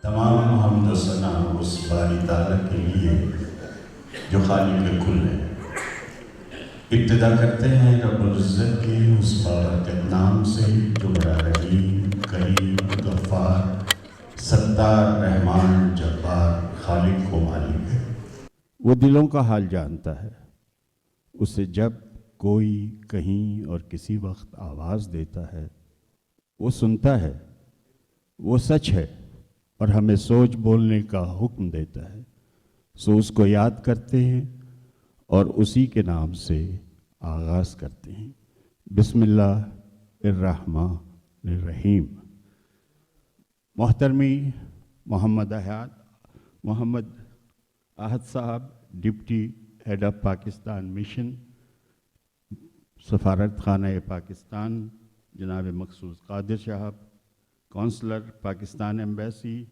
تمام حمد و ثنا اس باری تعالیٰ کے لیے جو خالق کل ہے۔ ابتدا کرتے ہیں رب العزت کے اس بابرکت نام سے جو بڑا رحیم، کریم، غفار، ستار، رحمان، جبار، خالق و مالک ہے۔ وہ دلوں کا حال جانتا ہے، اسے جب کوئی کہیں اور کسی وقت آواز دیتا ہے وہ سنتا ہے، وہ سچ ہے اور ہمیں سوچ بولنے کا حکم دیتا ہے، سو اس کو یاد کرتے ہیں اور اسی کے نام سے آغاز کرتے ہیں۔ بسم اللہ الرحمن الرحیم۔ محترمی Muhammad Ahad sahab, deputy head of Pakistan mission, سفارت خانہ پاکستان جناب مقصود قادر صاحب، کونسلر پاکستان ایمبیسی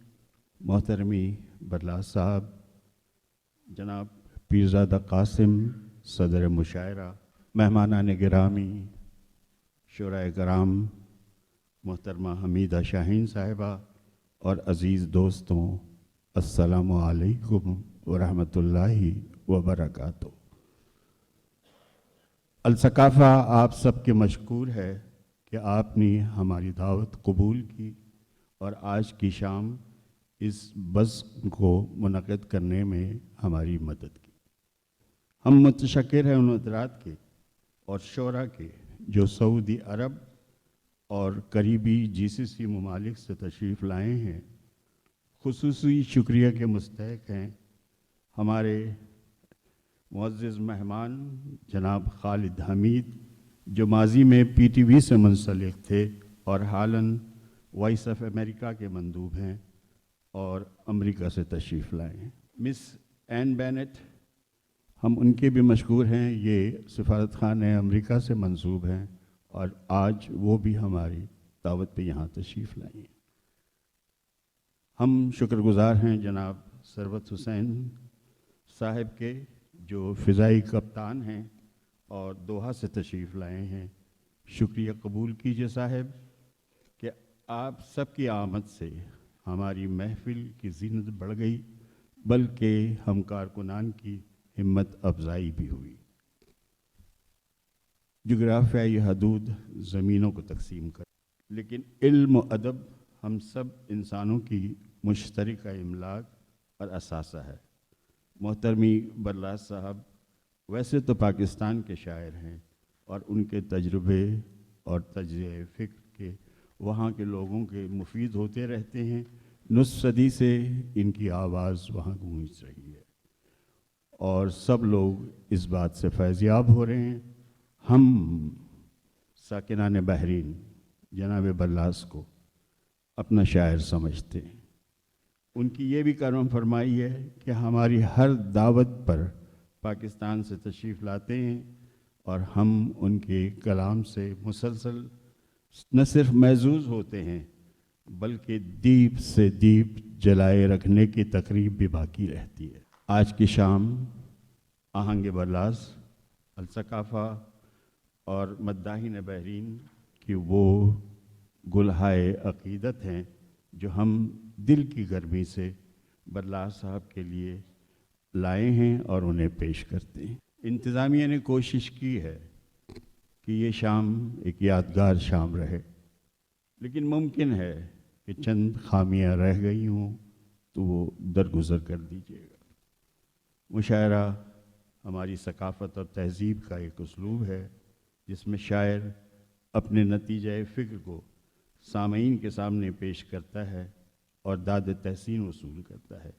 محترمی برلاس صاحب، جناب پیرزادہ قاسم صدر مشاعرہ، مہمانان گرامی، شورائے کرام، محترمہ حمیدہ شاہین صاحبہ اور عزیز دوستوں، السلام علیکم ورحمۃ اللہ وبرکاتہ۔ الثقافہ آپ سب کے مشکور ہے کہ آپ نے ہماری دعوت قبول کی اور آج کی شام اس بزم کو منعقد کرنے میں ہماری مدد کی۔ ہم متشکر ہیں ان حضرات کے اور شعراء کے جو سعودی عرب اور قریبی GCC ممالک سے تشریف لائے ہیں۔ خصوصی شکریہ کے مستحق ہیں ہمارے معزز مہمان جناب خالد حمید، جو ماضی میں PTV سے منسلک تھے اور حالاً وائس آف امریکہ کے مندوب ہیں اور امریکہ سے تشریف لائے ہیں۔ مس این بینٹ، ہم ان کے بھی مشکور ہیں، یہ سفارت خانہ امریکہ سے منسوب ہیں اور آج وہ بھی ہماری دعوت پہ یہاں تشریف لائے ہیں۔ ہم شکر گزار ہیں جناب ثروت حسین صاحب کے، جو فضائی کپتان ہیں اور دوحہ سے تشریف لائے ہیں۔ شکریہ قبول کیجئے صاحب کہ آپ سب کی آمد سے ہماری محفل کی زینت بڑھ گئی، بلکہ ہم کارکنان کی ہمت افزائی بھی ہوئی۔ جغرافیائی حدود زمینوں کو تقسیم کر، لیکن علم و ادب ہم سب انسانوں کی مشترکہ املاک اور اثاثہ ہے۔ محترمی برلاس صاحب ویسے تو پاکستان کے شاعر ہیں اور ان کے تجربے اور تجزیہ فکر کے وہاں کے لوگوں کے مفید ہوتے رہتے ہیں۔ نصف صدی سے ان کی آواز وہاں گونج رہی ہے اور سب لوگ اس بات سے فیضیاب ہو رہے ہیں۔ ہم ساکنان بحرین جناب برلاس کو اپنا شاعر سمجھتے ہیں۔ ان کی یہ بھی کرم فرمائی ہے کہ ہماری ہر دعوت پر پاکستان سے تشریف لاتے ہیں اور ہم ان کے کلام سے مسلسل نہ صرف محظوظ ہوتے ہیں بلکہ دیپ سے دیپ جلائے رکھنے کی تقریب بھی باقی رہتی ہے۔ آج کی شام آہنگ برلاس، الثقافہ اور مداحین بحرین کی وہ گلہائے عقیدت ہیں جو ہم دل کی گرمی سے برلاس صاحب کے لیے لائے ہیں اور انہیں پیش کرتے ہیں۔ انتظامیہ نے کوشش کی ہے کہ یہ شام ایک یادگار شام رہے، لیکن ممکن ہے کہ چند خامیاں رہ گئی ہوں تو وہ درگزر کر دیجیے گا۔ مشاعرہ ہماری ثقافت اور تہذیب کا ایک اسلوب ہے جس میں شاعر اپنے نتیجہ فکر کو سامعین کے سامنے پیش کرتا ہے اور داد تحسین وصول کرتا ہے۔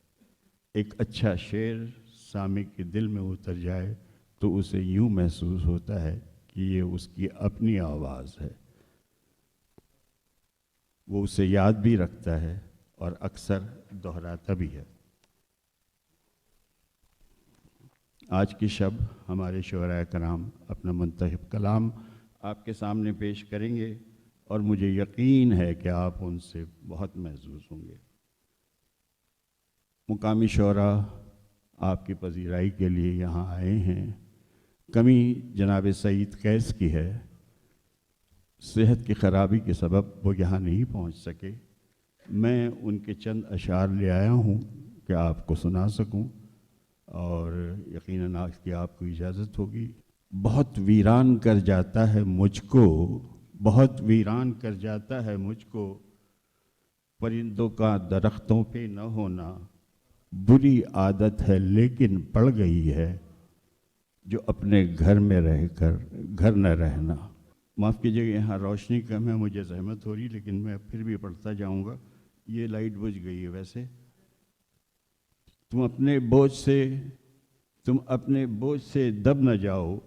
ایک اچھا شعر سامع کے دل میں اتر جائے تو اسے یوں محسوس ہوتا ہے کہ یہ اس کی اپنی آواز ہے، وہ اسے یاد بھی رکھتا ہے اور اکثر دہراتا بھی ہے۔ آج کی شب ہمارے شعراء کرام اپنا منتخب کلام آپ کے سامنے پیش کریں گے اور مجھے یقین ہے کہ آپ ان سے بہت محظوظ ہوں گے۔ مقامی شعراء آپ کی پذیرائی کے لیے یہاں آئے ہیں۔ کمی جناب سعید قیس کی ہے، صحت کی خرابی کے سبب وہ یہاں نہیں پہنچ سکے، میں ان کے چند اشعار لے آیا ہوں کہ آپ کو سنا سکوں، اور یقیناً آج کی آپ کو اجازت ہوگی۔ بہت ویران کر جاتا ہے مجھ کو، بہت ویران کر جاتا ہے مجھ کو، پرندوں کا درختوں پہ نہ ہونا، بری عادت ہے لیکن پڑ گئی ہے، جو اپنے گھر میں رہ کر گھر نہ رہنا۔ معاف کیجیے گا، یہاں روشنی کم ہے، مجھے زحمت ہو رہی، لیکن میں پھر بھی پڑھتا جاؤں گا۔ یہ لائٹ بجھ گئی ہے ویسے۔ تم اپنے بوجھ سے دب نہ جاؤ،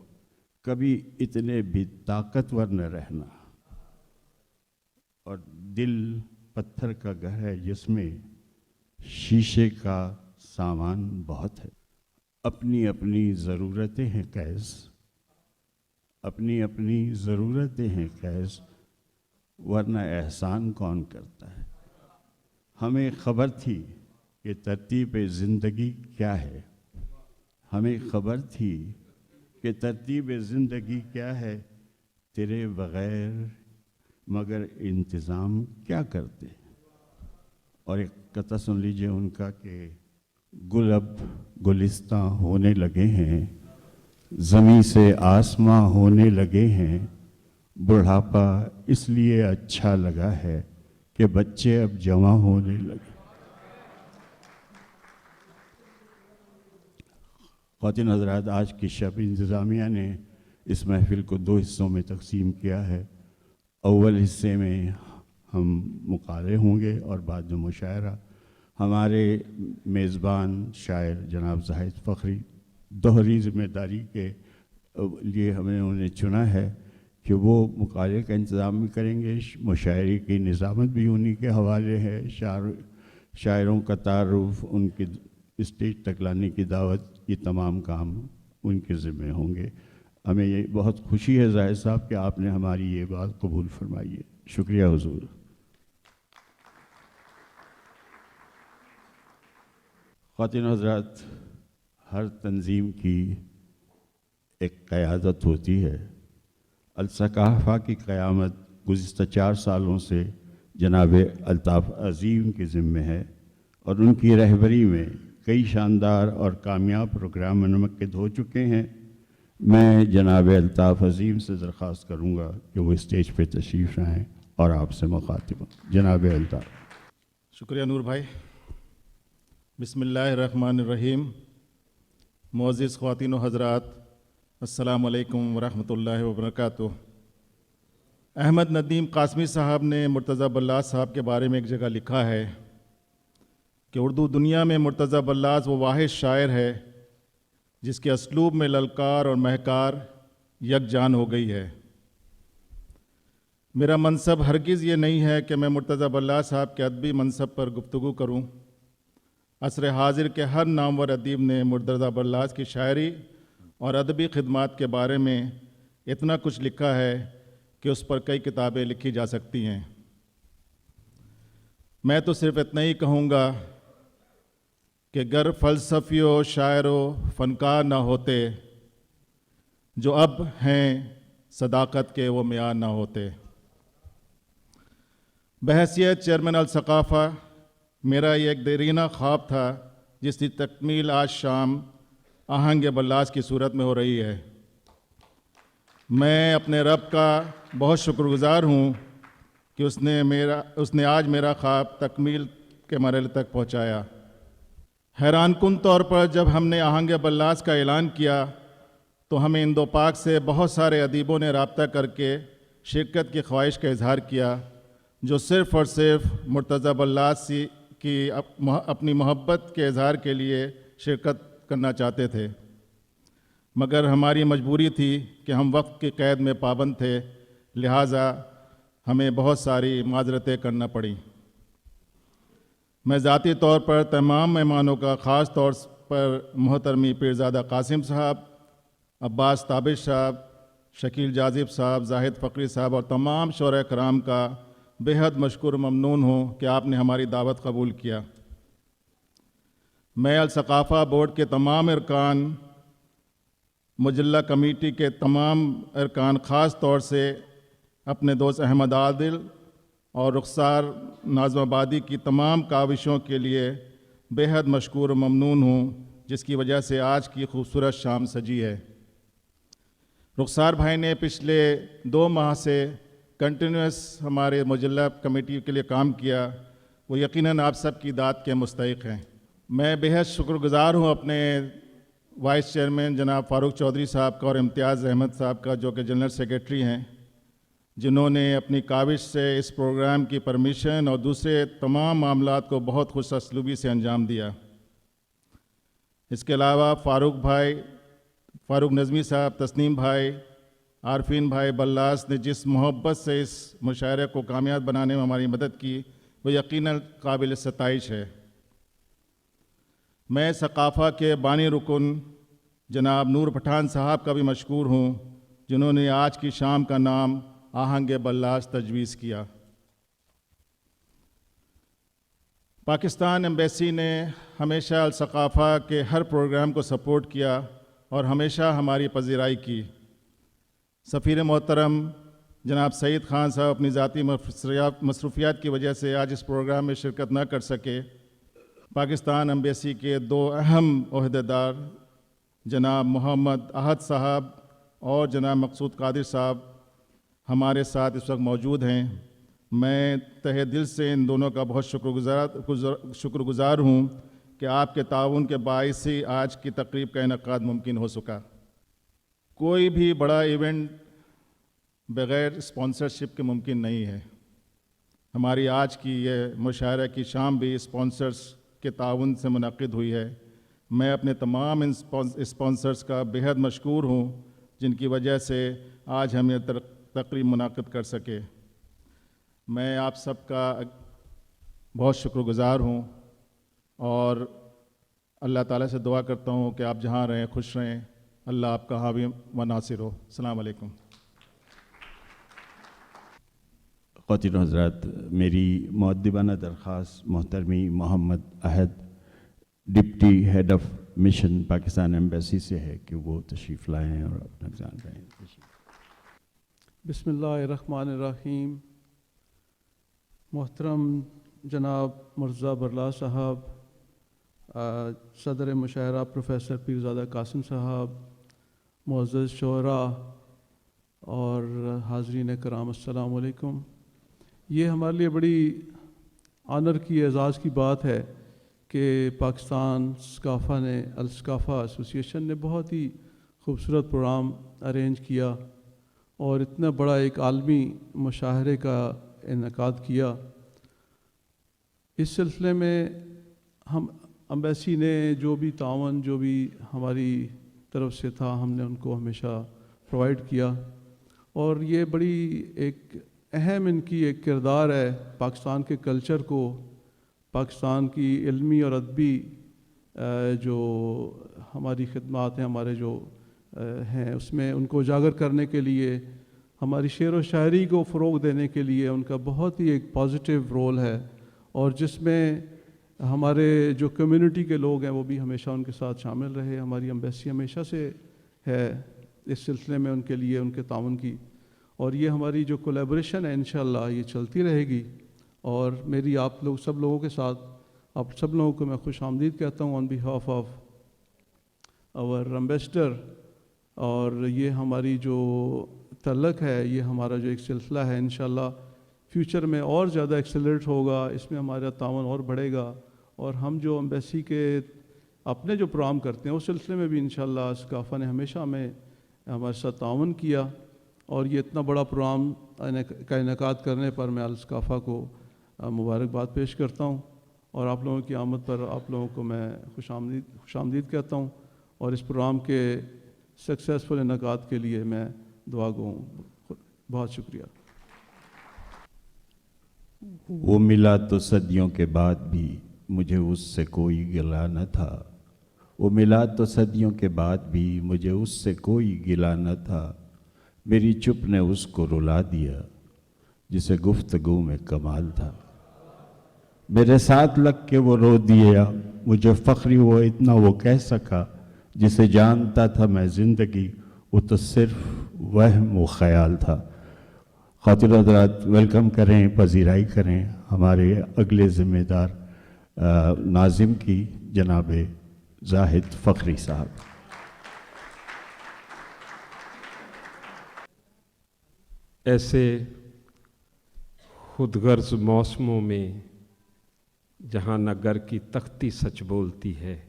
کبھی اتنے بھی طاقتور نہ رہنا، اور دل پتھر کا گھر ہے جس میں شیشے کا سامان بہت ہے۔ اپنی اپنی ضرورتیں ہیں قیس، اپنی اپنی ضرورتیں ہیں قیس، ورنہ احسان کون کرتا ہے۔ ہمیں خبر تھی کہ ترتیب زندگی کیا ہے، ہمیں خبر تھی کہ ترتیب زندگی کیا ہے، تیرے بغیر مگر انتظام کیا کرتے۔ اور ایک قطعہ سن لیجئے ان کا کہ گل اب گلستاں ہونے لگے ہیں، زمیں سے آسماں ہونے لگے ہیں، بڑھاپا اس لیے اچھا لگا ہے کہ بچے اب جمع ہونے لگے۔ خواتین حضرات، آج کی شب انتظامیہ نے اس محفل کو 2 حصوں میں تقسیم کیا ہے۔ اول حصے میں ہم مقالے ہوں گے اور بعد میں مشاعرہ۔ ہمارے میزبان شاعر جناب زاہد فخری دوہری ذمہ داری کے لیے ہمیں انہیں چنا ہے کہ وہ مقالے کا انتظام بھی کریں گے، مشاعرے کی نظامت بھی انہی کے حوالے ہے، شاعروں کا تعارف، ان کی اسٹیج تک لانے کی دعوت، یہ تمام کام ان کے ذمہ ہوں گے۔ ہمیں یہ بہت خوشی ہے زاہد صاحب کہ آپ نے ہماری یہ بات قبول فرمائی ہے۔ شکریہ حضور۔ خواتین حضرات، ہر تنظیم کی ایک قیادت ہوتی ہے۔ الثقافہ کی قیامت گزشتہ 4 سالوں سے جناب الطاف عظیم کے ذمہ ہے، اور ان کی رہبری میں کئی شاندار اور کامیاب پروگرام منعقد ہو چکے ہیں۔ میں جناب الطاف عظیم سے درخواست کروں گا کہ وہ اسٹیج پہ تشریف لائیں اور آپ سے مخاطب ہوں۔ جناب الطاف۔ شکریہ نور بھائی۔ بسم اللہ الرحمن الرحیم۔ معزز خواتین و حضرات، السلام علیکم ورحمۃ اللہ وبرکاتہ۔ احمد ندیم قاسمی صاحب نے مرتضیٰ بلّاس صاحب کے بارے میں ایک جگہ لکھا ہے کہ اردو دنیا میں مرتضیٰ بلّاس وہ واحد شاعر ہے جس کے اسلوب میں للکار اور مہکار یکجان ہو گئی ہے۔ میرا منصب ہرگز یہ نہیں ہے کہ میں مرتضیٰ بلّاس صاحب کے ادبی منصب پر گفتگو کروں۔ عصر حاضر کے ہر نامور ادیب نے مرتضیٰ بلّاس کی شاعری اور ادبی خدمات کے بارے میں اتنا کچھ لکھا ہے کہ اس پر کئی کتابیں لکھی جا سکتی ہیں۔ میں تو صرف اتنا ہی کہوں گا کہ گر فلسفی و شاعر و فنکار نہ ہوتے، جو اب ہیں صداقت کے وہ معیار نہ ہوتے۔ بحیثیت چیئرمین الثقافہ میرا یہ ایک دیرینہ خواب تھا جس کی تکمیل آج شام آہنگ بلّاس کی صورت میں ہو رہی ہے۔ میں اپنے رب کا بہت شکر گزار ہوں کہ اس نے آج میرا خواب تکمیل کے مرحلے تک پہنچایا۔ حیران کن طور پر جب ہم نے آہنگ بلّاس کا اعلان کیا تو ہمیں اندو پاک سے بہت سارے ادیبوں نے رابطہ کر کے شرکت کی خواہش کا اظہار کیا، جو صرف اور صرف مرتضیٰ بلّاس کی اپنی محبت کے اظہار کے لیے شرکت کرنا چاہتے تھے، مگر ہماری مجبوری تھی کہ ہم وقت کی قید میں پابند تھے، لہٰذا ہمیں بہت ساری معذرتیں کرنا پڑیں۔ میں ذاتی طور پر تمام مہمانوں کا، خاص طور پر محترمی پیرزادہ قاسم صاحب، عباس تابش صاحب، شکیل جاذب صاحب، زاہد فخری صاحب اور تمام شعراء کرام کا بے حد مشکور ممنون ہوں کہ آپ نے ہماری دعوت قبول کیا۔ میں الثقافہ بورڈ کے تمام ارکان، مجلہ کمیٹی کے تمام ارکان، خاص طور سے اپنے دوست احمد عادل اور رخسار ناظم آبادی کی تمام کاوشوں کے لیے بے حد مشکور و ممنون ہوں، جس کی وجہ سے آج کی خوبصورت شام سجی ہے۔ رخسار بھائی نے پچھلے 2 ماہ سے کنٹینیوس ہمارے مجلہ کمیٹی کے لیے کام کیا، وہ یقیناً آپ سب کی داد کے مستحق ہیں۔ میں بے حد شکر گزار ہوں اپنے وائس چیئرمین جناب فاروق چودھری صاحب کا اور امتیاز احمد صاحب کا، جو کہ جنرل سیکریٹری ہیں، جنہوں نے اپنی کاوش سے اس پروگرام کی پرمیشن اور دوسرے تمام معاملات کو بہت خوش اسلوبی سے انجام دیا۔ اس کے علاوہ فاروق نظمی صاحب، تسنیم بھائی، عارفین بھائی بلاس نے جس محبت سے اس مشاعرے کو کامیاب بنانے میں ہماری مدد کی، وہ یقیناً قابل ستائش ہے۔ میں ثقافہ کے بانی رکن جناب نور پٹھان صاحب کا بھی مشکور ہوں، جنہوں نے آج کی شام کا نام آہنگ بلاس تجویز کیا۔ پاکستان ایمبیسی نے ہمیشہ الثقافہ کے ہر پروگرام کو سپورٹ کیا اور ہمیشہ ہماری پذیرائی کی۔ سفیر محترم جناب سعید خان صاحب اپنی ذاتی مصروفیات کی وجہ سے آج اس پروگرام میں شرکت نہ کر سکے۔ پاکستان ایمبیسی کے 2 اہم عہدیدار جناب محمد احد صاحب اور جناب مقصود قادر صاحب ہمارے ساتھ اس وقت موجود ہیں۔ میں تہہ دل سے ان دونوں کا بہت شکر گزار ہوں کہ آپ کے تعاون کے باعث ہی آج کی تقریب کا انعقاد ممکن ہو سکا۔ کوئی بھی بڑا ایونٹ بغیر اسپانسرشپ کے ممکن نہیں ہے۔ ہماری آج کی یہ مشاعرہ کی شام بھی اسپانسرز کے تعاون سے منعقد ہوئی ہے۔ میں اپنے تمام اسپانسرز کا بے حد مشکور ہوں، جن کی وجہ سے آج ہم یہ تقریب منعقد کر سکے۔ میں آپ سب کا بہت شکر گزار ہوں اور اللہ تعالیٰ سے دعا کرتا ہوں کہ آپ جہاں رہیں خوش رہیں، اللہ آپ کا حامی و ناصر ہو۔ السلام علیکم۔ خواتین و حضرات، میری مؤدبانہ درخواست محترمی Muhammad Ahad deputy head of mission Pakistan embassy سے ہے کہ وہ تشریف لائیں اور اپنا بیان کریں۔ بسم اللہ الرحمن الرحیم۔ محترم جناب مرزا برلا صاحب، صدر مشاعرہ پروفیسر پیرزادہ قاسم صاحب، معزز شعراء اور حاضرین کرام، السلام علیکم۔ یہ ہمارے لیے بڑی آنر کی، اعزاز کی بات ہے کہ پاکستان ثقافہ نے، الثقافہ ایسوسیشن نے بہت ہی خوبصورت پروگرام ارینج کیا اور اتنا بڑا ایک عالمی مشاعرے کا انعقاد کیا۔ اس سلسلے میں ہم ایمبیسی نے جو بھی تعاون جو بھی ہماری طرف سے تھا، ہم نے ان کو ہمیشہ پرووائڈ کیا، اور یہ بڑی ایک اہم ان کی ایک کردار ہے پاکستان کے کلچر کو، پاکستان کی علمی اور ادبی جو ہماری خدمات ہیں، ہمارے جو ہیں، اس میں ان کو اجاگر کرنے کے لیے، ہماری شعر و شاعری کو فروغ دینے کے لیے ان کا بہت ہی ایک پازیٹیو رول ہے، اور جس میں ہمارے جو کمیونٹی کے لوگ ہیں وہ بھی ہمیشہ ان کے ساتھ شامل رہے۔ ہماری ایمبیسی ہمیشہ سے ہے اس سلسلے میں ان کے لیے ان کے تعاون کی، اور یہ ہماری جو کولیبریشن ہے انشاءاللہ یہ چلتی رہے گی۔ اور میری آپ لوگ سب لوگوں کے ساتھ، آپ سب لوگوں کو میں خوش آمدید کہتا ہوں آن بیہاف آف اور ایمبیسڈر، اور یہ ہماری جو تعلق ہے، یہ ہمارا جو ایک سلسلہ ہے، انشاءاللہ فیوچر میں اور زیادہ ایکسیلریٹ ہوگا، اس میں ہمارا تعاون اور بڑھے گا، اور ہم جو ایمبیسی کے اپنے جو پروگرام کرتے ہیں اس سلسلے میں بھی انشاءاللہ ثقافہ نے ہمیشہ ہمارے ساتھ تعاون کیا، اور یہ اتنا بڑا پروگرام کا انعقاد کرنے پر میں الثقافہ کو مبارکباد پیش کرتا ہوں، اور آپ لوگوں کی آمد پر آپ لوگوں کو میں خوش آمدید کہتا ہوں، اور اس پروگرام کے سکسیسفل انعقاد کے لیے میں دعا گو ہوں۔ بہت شکریہ۔ وہ ملا تو صدیوں کے بعد بھی مجھے اس سے کوئی گلہ نہ تھا، وہ ملا تو صدیوں کے بعد بھی مجھے اس سے کوئی گلہ نہ تھا، میری چپ نے اس کو رلا دیا جسے گفتگو میں کمال تھا، میرے ساتھ لگ کے وہ رو دیا، مجھے فخری وہ اتنا وہ کہہ سکا، جسے جانتا تھا میں زندگی وہ تو صرف وہم و خیال تھا، خاطر حضرات ویلکم کریں، پذیرائی کریں ہمارے اگلے ذمہ دار ناظم کی، جناب زاہد فخری صاحب۔ ایسے خود غرض موسموں میں جہاں نہ گھر کی تختی سچ بولتی ہے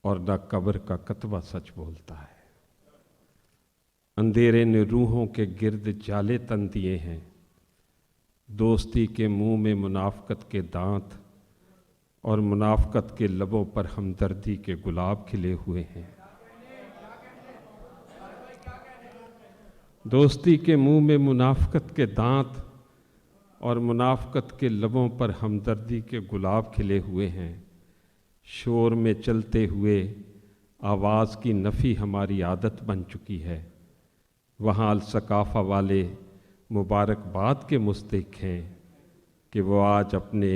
اور نہ قبر کا کتبہ سچ بولتا ہے، اندھیرے نے روحوں کے گرد جالے تن دیے ہیں، دوستی کے منہ میں منافقت کے دانت اور منافقت کے لبوں پر ہمدردی کے گلاب کھلے ہوئے ہیں۔ دوستی کے منہ میں منافقت کے دانت اور منافقت کے لبوں پر ہمدردی کے گلاب کھلے ہوئے ہیں۔ شور میں چلتے ہوئے آواز کی نفی ہماری عادت بن چکی ہے، وہاں الثقافہ والے مبارکباد کے مستحق ہیں کہ وہ آج اپنے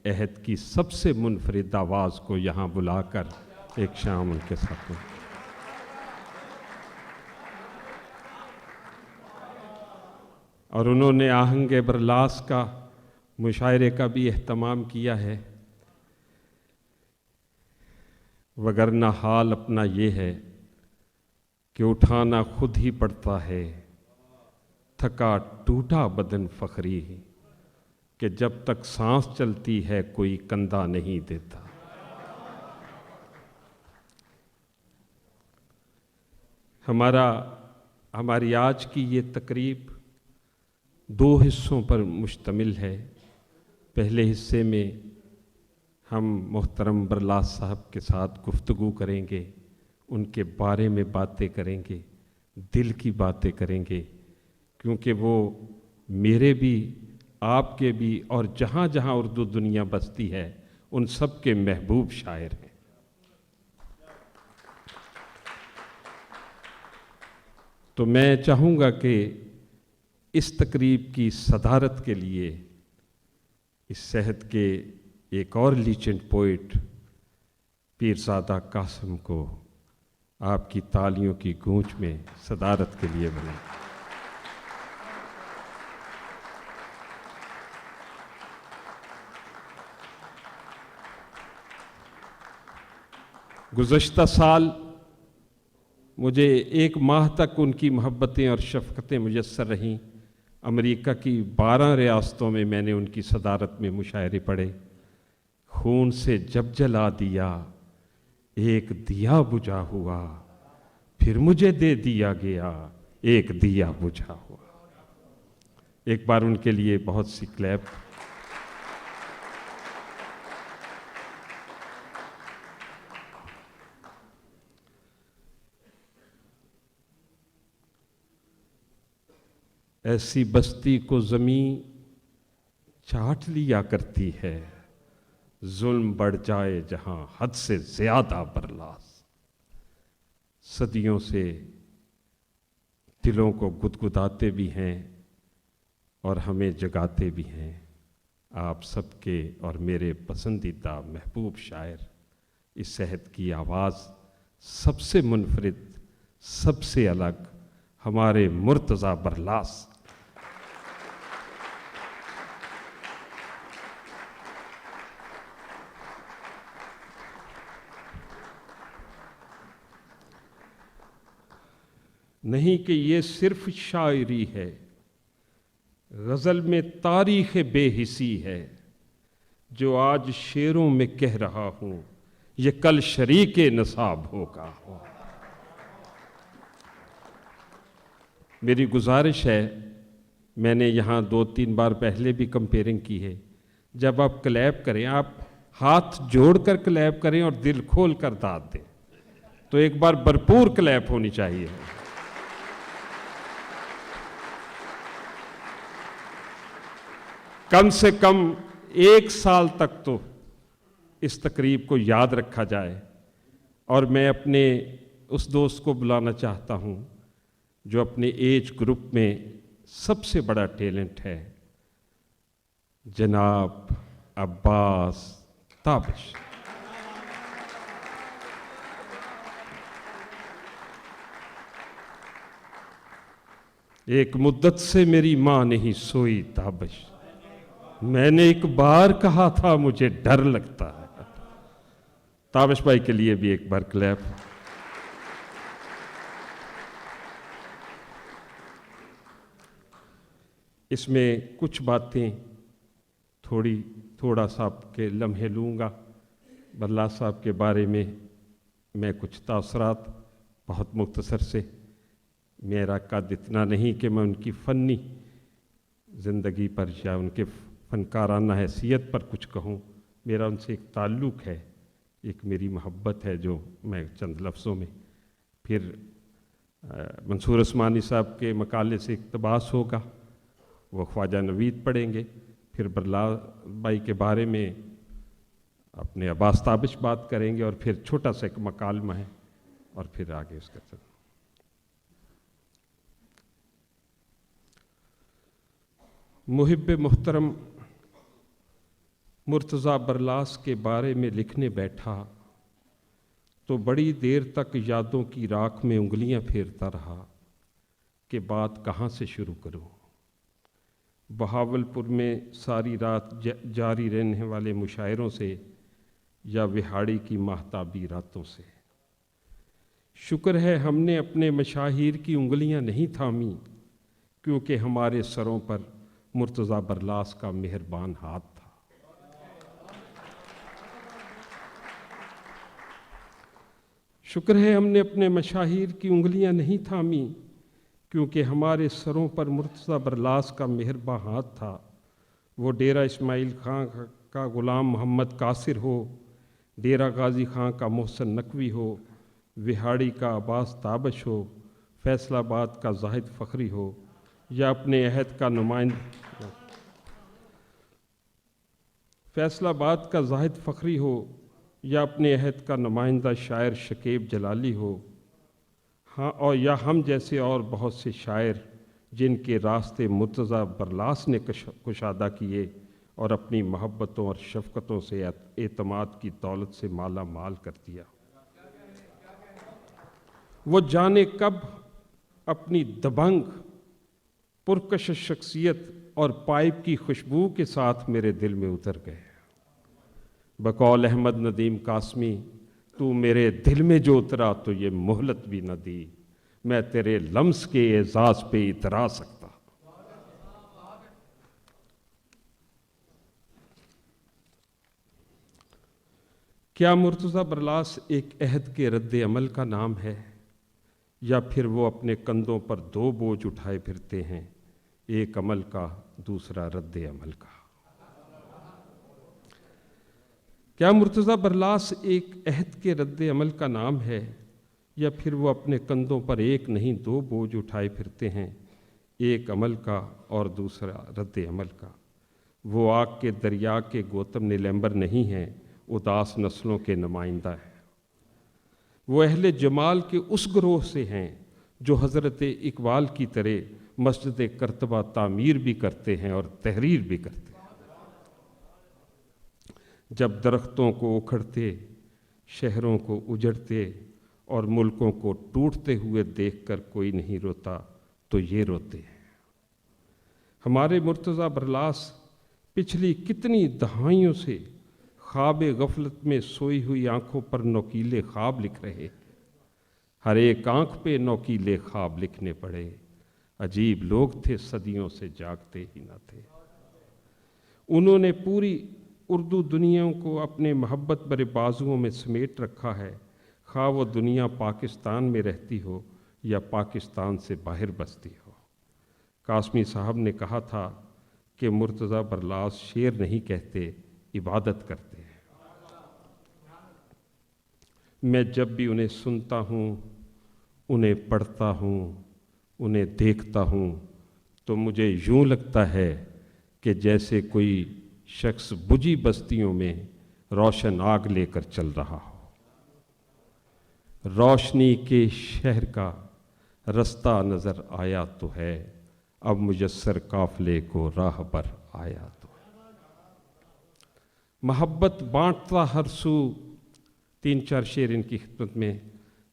عہد کی سب سے منفرد آواز کو یہاں بلا کر ایک شام ان کے ساتھ ہیں۔ اور انہوں نے آہنگ برلاس کا مشاعرے کا بھی اہتمام کیا ہے، وگرنہ حال اپنا یہ ہے کہ اٹھانا خود ہی پڑتا ہے تھکا ٹوٹا بدن فخری، کہ جب تک سانس چلتی ہے کوئی کندھا نہیں دیتا۔ ہماری آج کی یہ تقریب دو حصوں پر مشتمل ہے۔ پہلے حصے میں ہم محترم برلاس صاحب کے ساتھ گفتگو کریں گے، ان کے بارے میں باتیں کریں گے، دل کی باتیں کریں گے، کیونکہ وہ میرے بھی، آپ کے بھی، اور جہاں جہاں اردو دنیا بستی ہے ان سب کے محبوب شاعر ہیں۔ تو میں چاہوں گا کہ اس تقریب کی صدارت کے لیے اس صحت کے ایک اور لیجنڈ پوئٹ پیرزادہ قاسم کو آپ کی تالیوں کی گونج میں صدارت کے لیے بلائیں۔ گزشتہ سال مجھے 1 ماہ تک ان کی محبتیں اور شفقتیں میسر رہیں۔ امریکہ کی 12 ریاستوں میں میں نے ان کی صدارت میں مشاعرے پڑھے۔ خون سے جب جلا دیا ایک دیا بجھا ہوا، پھر مجھے دے دیا گیا ایک دیا بجھا ہوا۔ ایک بار ان کے لیے بہت سی کلیپ۔ ایسی بستی کو زمین چاٹ لیا کرتی ہے، ظلم بڑھ جائے جہاں حد سے زیادہ برلاس۔ صدیوں سے دلوں کو گدگداتے بھی ہیں اور ہمیں جگاتے بھی ہیں۔ آپ سب کے اور میرے پسندیدہ محبوب شاعر اس صحت کی آواز سب سے منفرد، سب سے الگ، ہمارے مرتضیٰ برلاس۔ نہیں کہ یہ صرف شاعری ہے، غزل میں تاریخ بے حسی ہے، جو آج شعروں میں کہہ رہا ہوں یہ کل شریک نصاب ہوگا۔ میری گزارش ہے، میں نے یہاں 2-3 بار پہلے بھی کمپیئرنگ کی ہے، جب آپ کلیپ کریں آپ ہاتھ جوڑ کر کلیپ کریں اور دل کھول کر داد دیں، تو ایک بار بھرپور کلیپ ہونی چاہیے۔ کم سے کم 1 سال تک تو اس تقریب کو یاد رکھا جائے۔ اور میں اپنے اس دوست کو بلانا چاہتا ہوں جو اپنے ایج گروپ میں سب سے بڑا ٹیلنٹ ہے، جناب عباس تابش۔ ایک مدت سے میری ماں نہیں سوئی تابش، میں نے ایک بار کہا تھا مجھے ڈر لگتا ہے۔ تابش بھائی کے لیے بھی ایک بار کلیپ۔ اس میں کچھ باتیں تھوڑا سا آپ کے لمحے لوں گا۔ برلاس صاحب کے بارے میں کچھ تاثرات بہت مختصر سے، میرا قد اتنا نہیں کہ میں ان کی فنی زندگی پر یا ان کے فنکارانہ حیثیت پر کچھ کہوں، میرا ان سے ایک تعلق ہے، ایک میری محبت ہے جو میں چند لفظوں میں، پھر منصور عثمانی صاحب کے مقالے سے اقتباس ہوگا، وہ خواجہ نوید پڑھیں گے، پھر برلاس بھائی کے بارے میں اپنے عباس تابش بات کریں گے، اور پھر چھوٹا سا ایک مکالمہ ہے، اور پھر آگے اس کا چلیں۔ محب محترم مرتضیٰ برلاس کے بارے میں لکھنے بیٹھا تو بڑی دیر تک یادوں کی راکھ میں انگلیاں پھیرتا رہا کہ بات کہاں سے شروع کروں۔ بہاولپور میں ساری رات جاری رہنے والے مشاعروں سے یا وہاڑی کی ماہتابی راتوں سے۔ شکر ہے ہم نے اپنے مشاہیر کی انگلیاں نہیں تھامیں، کیونکہ ہمارے سروں پر مرتضیٰ برلاس کا مہربان ہاتھ تھا۔ شکر ہے ہم نے اپنے مشاہیر کی انگلیاں نہیں تھامیں، کیونکہ ہمارے سروں پر مرتضیٰ برلاس کا مہربان ہاتھ تھا۔ وہ ڈیرہ اسماعیل خان کا غلام محمد قاصر ہو، ڈیرہ غازی خان کا محسن نقوی ہو، وہاڑی کا عباس تابش ہو، فیصل آباد کا زاہد فخری ہو، یا اپنے عہد کا نمائندہ شاعر شکیب جلالی ہو، ہاں، اور یا ہم جیسے اور بہت سے شاعر جن کے راستے مرتضیٰ برلاس نے کشادہ کیے اور اپنی محبتوں اور شفقتوں سے اعتماد کی دولت سے مالا مال کر دیا۔ وہ جانے کب اپنی دبنگ پرکشش شخصیت اور پائپ کی خوشبو کے ساتھ میرے دل میں اتر گئے۔ بقول احمد ندیم قاسمی، تو میرے دل میں جو اترا تو یہ مہلت بھی نہ دی، میں تیرے لمس کے اعزاز پہ اترا سکتا۔ کیا مرتضیٰ برلاس ایک عہد کے رد عمل کا نام ہے، یا پھر وہ اپنے کندھوں پر دو بوجھ اٹھائے پھرتے ہیں، ایک عمل کا، دوسرا رد عمل کا؟ کیا مرتضیٰ برلاس ایک عہد کے رد عمل کا نام ہے، یا پھر وہ اپنے کندھوں پر ایک نہیں دو بوجھ اٹھائے پھرتے ہیں، ایک عمل کا اور دوسرا رد عمل کا؟ وہ آگ کے دریا کے گوتم نیلمبر نہیں ہیں، اداس نسلوں کے نمائندہ ہیں۔ وہ اہل جمال کے اس گروہ سے ہیں جو حضرت اقبال کی طرح مسجد کرتبہ تعمیر بھی کرتے ہیں اور تحریر بھی کرتے ہیں۔ جب درختوں کو اکھڑتے، شہروں کو اجڑتے اور ملکوں کو ٹوٹتے ہوئے دیکھ کر کوئی نہیں روتا تو یہ روتے ہیں۔ ہمارے مرتضیٰ برلاس پچھلی کتنی دہائیوں سے خواب غفلت میں سوئی ہوئی آنکھوں پر نوکیلے خواب لکھ رہے، ہر ایک آنکھ پہ نوکیلے خواب لکھنے پڑے۔ عجیب لوگ تھے، صدیوں سے جاگتے ہی نہ تھے۔ انہوں نے پوری اردو دنیا کو اپنے محبت بھرے بازوؤں میں سمیٹ رکھا ہے، خواہ وہ دنیا پاکستان میں رہتی ہو یا پاکستان سے باہر بستی ہو۔ قاسمی صاحب نے کہا تھا کہ مرتضیٰ برلاس شعر نہیں کہتے، عبادت کرتے ہیں۔ میں جب بھی انہیں سنتا ہوں، انہیں پڑھتا ہوں، انہیں دیکھتا ہوں تو مجھے یوں لگتا ہے کہ جیسے کوئی شخص بجھی بستیوں میں روشن آگ لے کر چل رہا ہو۔ روشنی کے شہر کا رستہ نظر آیا تو ہے، اب مجسر قافلے کو راہ بر آیا تو ہے۔ محبت بانٹتا ہر سو، 3-4 شعر ان کی خدمت میں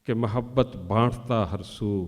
کہ محبت بانٹتا ہر سو،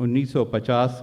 1950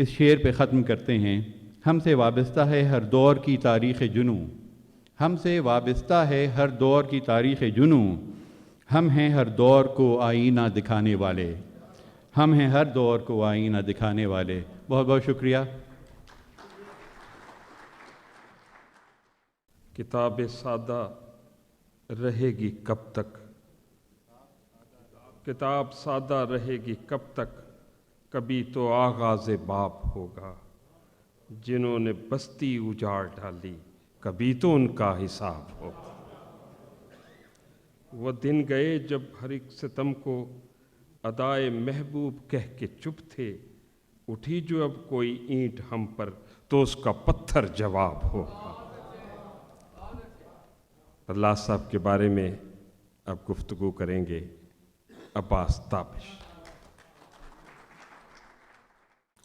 اس شعر پہ ختم کرتے ہیں: ہم سے وابستہ ہے ہر دور کی تاریخ جنوں، ہم سے وابستہ ہے ہر دور کی تاریخ جنوں، ہم ہیں ہر دور کو آئینہ دکھانے والے، ہم ہیں ہر دور کو آئینہ دکھانے والے۔ بہت بہت شکریہ۔ کتاب سادہ رہے گی کب تک، کتاب سادہ رہے گی کب تک، کبھی تو آغاز باب ہوگا، جنہوں نے بستی اجاڑ ڈالی کبھی تو ان کا حساب ہوگا۔ وہ دن گئے جب ہر ایک ستم کو ادائے محبوب کہہ کے چپ تھے، اٹھی جو اب کوئی اینٹ ہم پر تو اس کا پتھر جواب ہوگا۔ اللہ صاحب کے بارے میں اب گفتگو کریں گے عباس تابش۔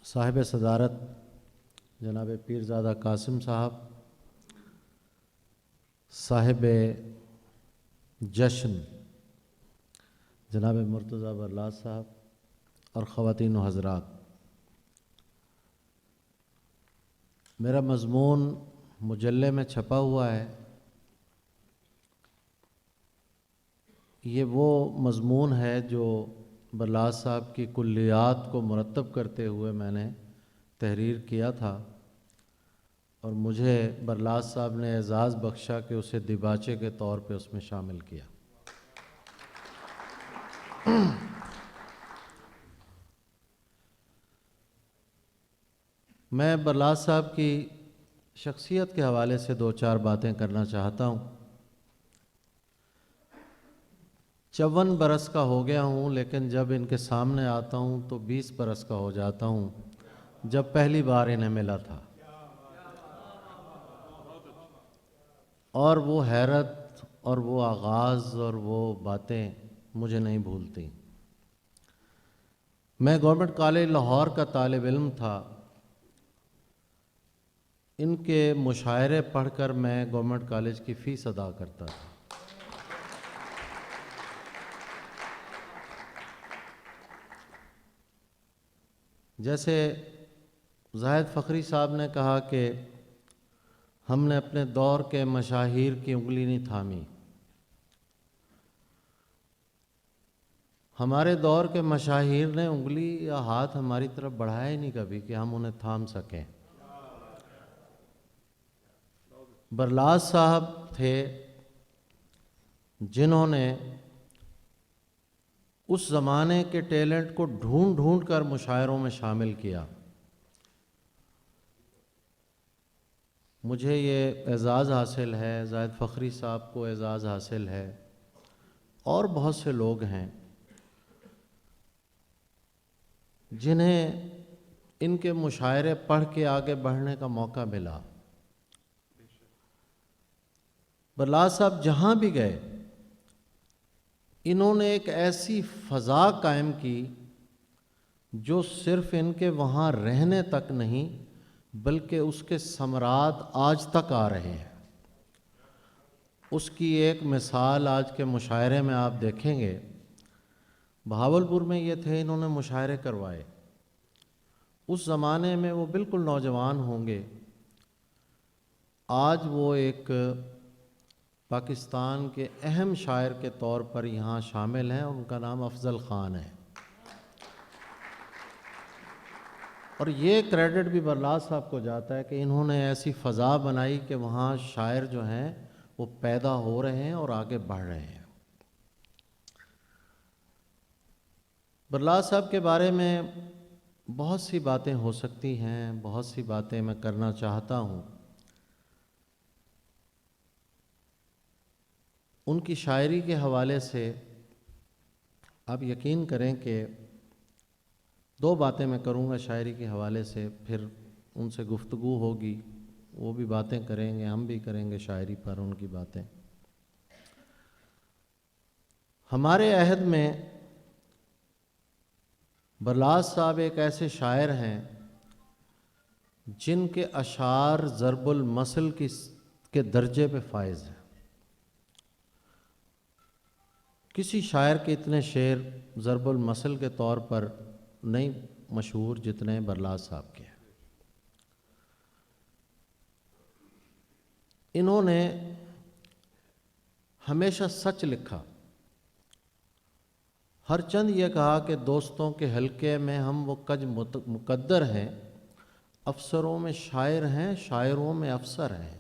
صاحب صدارت جناب پیرزادہ قاسم صاحب، صاحب جشن جناب مرتضیٰ برلاس صاحب، اور خواتین و حضرات، میرا مضمون مجلے میں چھپا ہوا ہے۔ یہ وہ مضمون ہے جو برلاس صاحب کی کلیات کو مرتب کرتے ہوئے میں نے تحریر کیا تھا، اور مجھے برلاس صاحب نے اعزاز بخشا کہ اسے دیباچے کے طور پہ اس میں شامل کیا۔ میں برلاس صاحب کی شخصیت کے حوالے سے دو چار باتیں کرنا چاہتا ہوں۔ 54 برس کا ہو گیا ہوں، لیکن جب ان کے سامنے آتا ہوں تو 20 برس کا ہو جاتا ہوں، جب پہلی بار انہیں ملا تھا، اور وہ حیرت اور وہ آغاز اور وہ باتیں مجھے نہیں بھولتی۔ میں گورنمنٹ کالج لاہور کا طالب علم تھا۔ ان کے مشاعرے پڑھ کر میں گورنمنٹ کالج کی فیس ادا کرتا تھا۔ جیسے زاہد فخری صاحب نے کہا کہ ہم نے اپنے دور کے مشاہیر کی انگلی نہیں تھامی، ہمارے دور کے مشاہیر نے انگلی یا ہاتھ ہماری طرف بڑھایا ہی نہیں کبھی کہ ہم انہیں تھام سکیں۔ برلاس صاحب تھے جنہوں نے اس زمانے کے ٹیلنٹ کو ڈھونڈ ڈھونڈ کر مشاعروں میں شامل کیا۔ مجھے یہ اعزاز حاصل ہے، زاہد فخری صاحب کو اعزاز حاصل ہے، اور بہت سے لوگ ہیں جنہیں ان کے مشاعرے پڑھ کے آگے بڑھنے کا موقع ملا۔ برلاس صاحب جہاں بھی گئے انہوں نے ایک ایسی فضا قائم کی جو صرف ان کے وہاں رہنے تک نہیں بلکہ اس کے ثمرات آج تک آ رہے ہیں۔ اس کی ایک مثال آج کے مشاعرے میں آپ دیکھیں گے۔ بہاولپور میں یہ تھے، انہوں نے مشاعرے کروائے۔ اس زمانے میں وہ بالکل نوجوان ہوں گے، آج وہ ایک پاکستان کے اہم شاعر کے طور پر یہاں شامل ہیں، ان کا نام افضل خان ہے۔ اور یہ کریڈٹ بھی برلاس صاحب کو جاتا ہے کہ انہوں نے ایسی فضا بنائی کہ وہاں شاعر جو ہیں وہ پیدا ہو رہے ہیں اور آگے بڑھ رہے ہیں۔ برلاس صاحب کے بارے میں بہت سی باتیں ہو سکتی ہیں، بہت سی باتیں میں کرنا چاہتا ہوں۔ ان کی شاعری کے حوالے سے آپ یقین کریں کہ دو باتیں میں کروں گا شاعری کے حوالے سے، پھر ان سے گفتگو ہوگی، وہ بھی باتیں کریں گے، ہم بھی کریں گے شاعری پر ان کی باتیں۔ ہمارے عہد میں برلاس صاحب ایک ایسے شاعر ہیں جن کے اشعار ضرب المثل کے درجے پہ فائز ہیں۔ کسی شاعر کے اتنے شعر ضرب المثل کے طور پر نہیں مشہور جتنے برلاس صاحب کے ہیں۔ انہوں نے ہمیشہ سچ لکھا، ہر چند یہ کہا کہ دوستوں کے حلقے میں ہم وہ کج مقدر ہیں، افسروں میں شاعر ہیں، شاعروں میں افسر ہیں۔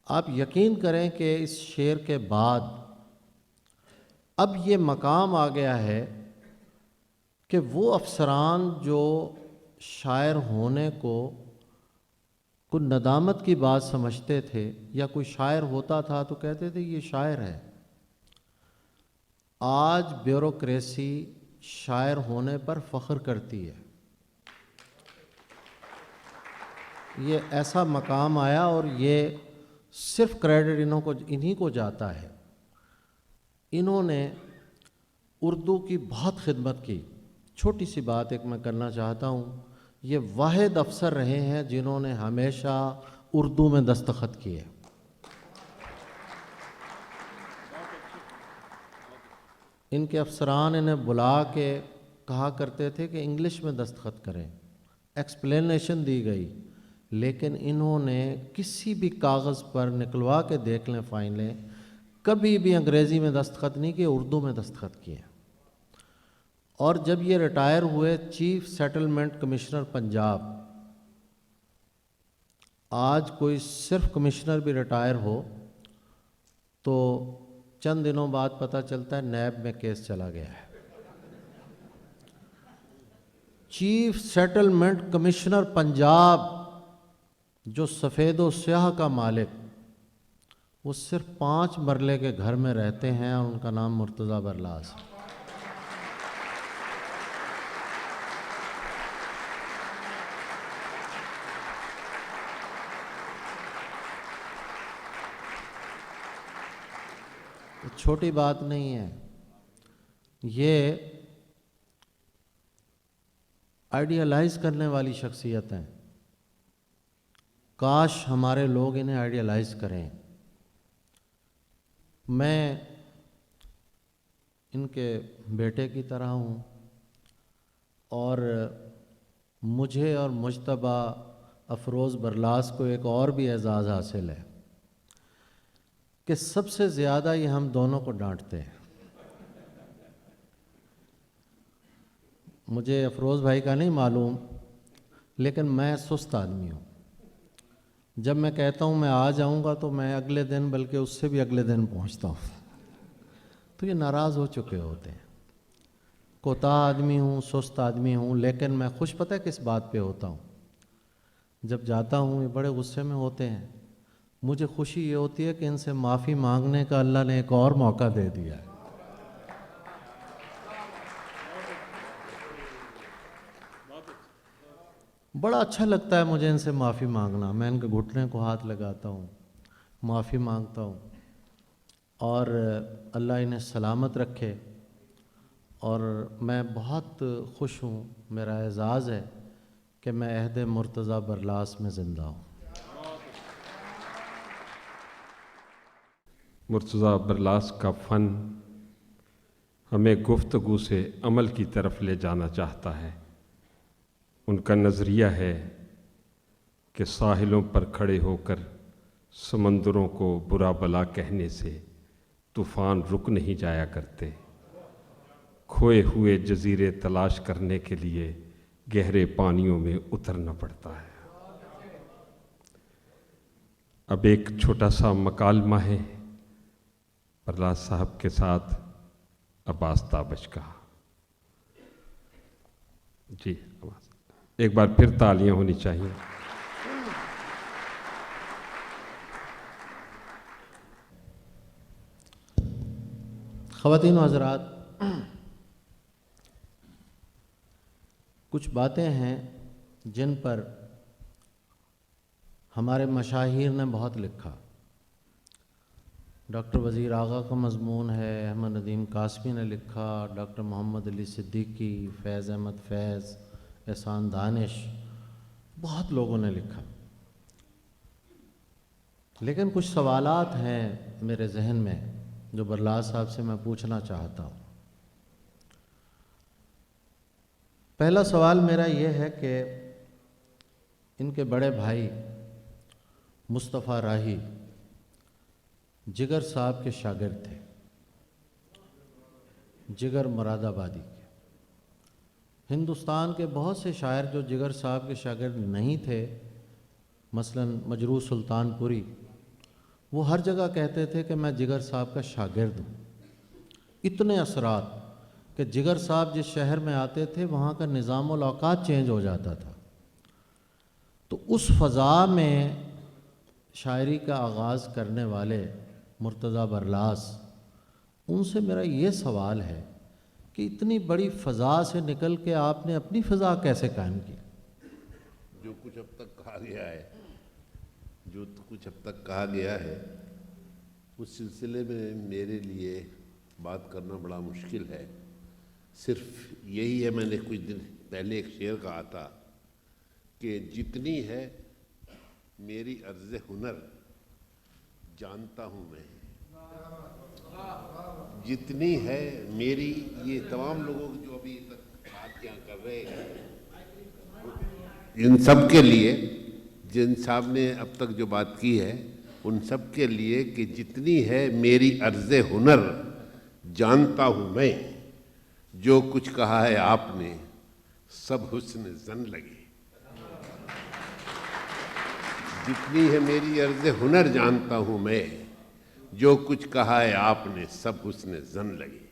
آپ یقین کریں کہ اس شعر کے بعد اب یہ مقام آ گیا ہے کہ وہ افسران جو شاعر ہونے کو کوئی ندامت کی بات سمجھتے تھے، یا کوئی شاعر ہوتا تھا تو کہتے تھے یہ شاعر ہے، آج بیوروکریسی شاعر ہونے پر فخر کرتی ہے۔ یہ ایسا مقام آیا، اور یہ صرف کریڈٹ انہی کو جاتا ہے۔ انہوں نے اردو کی بہت خدمت کی۔ چھوٹی سی بات ایک میں کرنا چاہتا ہوں، یہ واحد افسر رہے ہیں جنہوں نے ہمیشہ اردو میں دستخط کیے۔ ان کے افسران انہیں بلا کے کہا کرتے تھے کہ انگلش میں دستخط کریں، ایکسپلینیشن دی گئی، لیکن انہوں نے کسی بھی کاغذ پر نکلوا کے دیکھ لیں فائلیں، کبھی بھی انگریزی میں دستخط نہیں کیے، اردو میں دستخط کیے۔ اور جب یہ ریٹائر ہوئے چیف سیٹلمنٹ کمشنر پنجاب، آج کوئی صرف کمشنر بھی ریٹائر ہو تو چند دنوں بعد پتہ چلتا ہے نیب میں کیس چلا گیا ہے۔ چیف سیٹلمنٹ کمشنر پنجاب، جو سفید و سیاہ کا مالک، وہ صرف 5 مرلے کے گھر میں رہتے ہیں، اور ان کا نام مرتضیٰ برلاس ہے۔ چھوٹی بات نہیں ہے، یہ آئیڈیالائز کرنے والی شخصیت ہیں۔ کاش ہمارے لوگ انہیں آئیڈیالائز کریں۔ میں ان کے بیٹے کی طرح ہوں، اور مجھے اور مجتبیٰ افروز برلاس کو ایک اور بھی اعزاز حاصل ہے کہ سب سے زیادہ یہ ہم دونوں کو ڈانٹتے ہیں۔ مجھے افروز بھائی کا نہیں معلوم، لیکن میں سست آدمی ہوں۔ جب میں کہتا ہوں میں آ جاؤں گا تو میں اگلے دن، بلکہ اس سے بھی اگلے دن پہنچتا ہوں، تو یہ ناراض ہو چکے ہوتے ہیں۔ کوتاہ آدمی ہوں، سست آدمی ہوں، لیکن میں خوش پتہ کس بات پہ ہوتا ہوں؟ جب جاتا ہوں یہ بڑے غصے میں ہوتے ہیں، مجھے خوشی یہ ہوتی ہے کہ ان سے معافی مانگنے کا اللہ نے ایک اور موقع دے دیا ہے۔ بڑا اچھا لگتا ہے مجھے ان سے معافی مانگنا۔ میں ان کے گھٹنے کو ہاتھ لگاتا ہوں، معافی مانگتا ہوں، اور اللہ انہیں سلامت رکھے۔ اور میں بہت خوش ہوں، میرا اعزاز ہے کہ میں عہد مرتضیٰ برلاس میں زندہ ہوں۔ مرتضیٰ برلاس کا فن ہمیں گفتگو سے عمل کی طرف لے جانا چاہتا ہے۔ ان کا نظریہ ہے کہ ساحلوں پر کھڑے ہو کر سمندروں کو برا بلا کہنے سے طوفان رک نہیں جایا کرتے، کھوئے ہوئے جزیرے تلاش کرنے کے لیے گہرے پانیوں میں اترنا پڑتا ہے۔ اب ایک چھوٹا سا مکالمہ ہے برلاس صاحب کے ساتھ عباس تابش کا۔ جی عباس، ایک بار پھر تالیاں ہونی چاہیے۔ خواتین و حضرات، کچھ باتیں ہیں جن پر ہمارے مشاہیر نے بہت لکھا۔ ڈاکٹر وزیر آغا کا مضمون ہے، احمد ندیم قاسمی نے لکھا، ڈاکٹر محمد علی صدیقی، فیض احمد فیض، احسان دانش، بہت لوگوں نے لکھا۔ لیکن کچھ سوالات ہیں میرے ذہن میں جو برلاس صاحب سے میں پوچھنا چاہتا ہوں۔ پہلا سوال میرا یہ ہے کہ ان کے بڑے بھائی مصطفیٰ راہی جگر صاحب کے شاگرد تھے، جگر مراد آبادی کے۔ ہندوستان کے بہت سے شاعر جو جگر صاحب کے شاگرد نہیں تھے، مثلا مجروح سلطان پوری، وہ ہر جگہ کہتے تھے کہ میں جگر صاحب کا شاگرد ہوں۔ اتنے اثرات کہ جگر صاحب جس شہر میں آتے تھے وہاں کا نظام الاوقات چینج ہو جاتا تھا۔ تو اس فضا میں شاعری کا آغاز کرنے والے مرتضیٰ برلاس، ان سے میرا یہ سوال ہے کہ اتنی بڑی فضا سے نکل کے آپ نے اپنی فضا کیسے قائم کی؟ جو کچھ اب تک کہا گیا ہے اس سلسلے میں میرے لیے بات کرنا بڑا مشکل ہے۔ صرف یہی ہے، میں نے کچھ دن پہلے ایک شعر کہا تھا کہ جتنی ہے میری عرض ہنر جانتا ہوں میں، جتنی ہے میری، یہ تمام لوگوں جو ابھی تک بات یہاں کر رہے ہیں، ان سب کے لیے، جن صاحب نے اب تک جو بات کی ہے ان سب کے لیے کہ جتنی ہے میری عرض ہنر جانتا ہوں میں، جو کچھ کہا ہے آپ نے سب حسن زن لگے۔ جتنی ہے میری عرض ہنر جانتا ہوں میں، جو کچھ کہا ہے آپ نے سب حسن زن لگے۔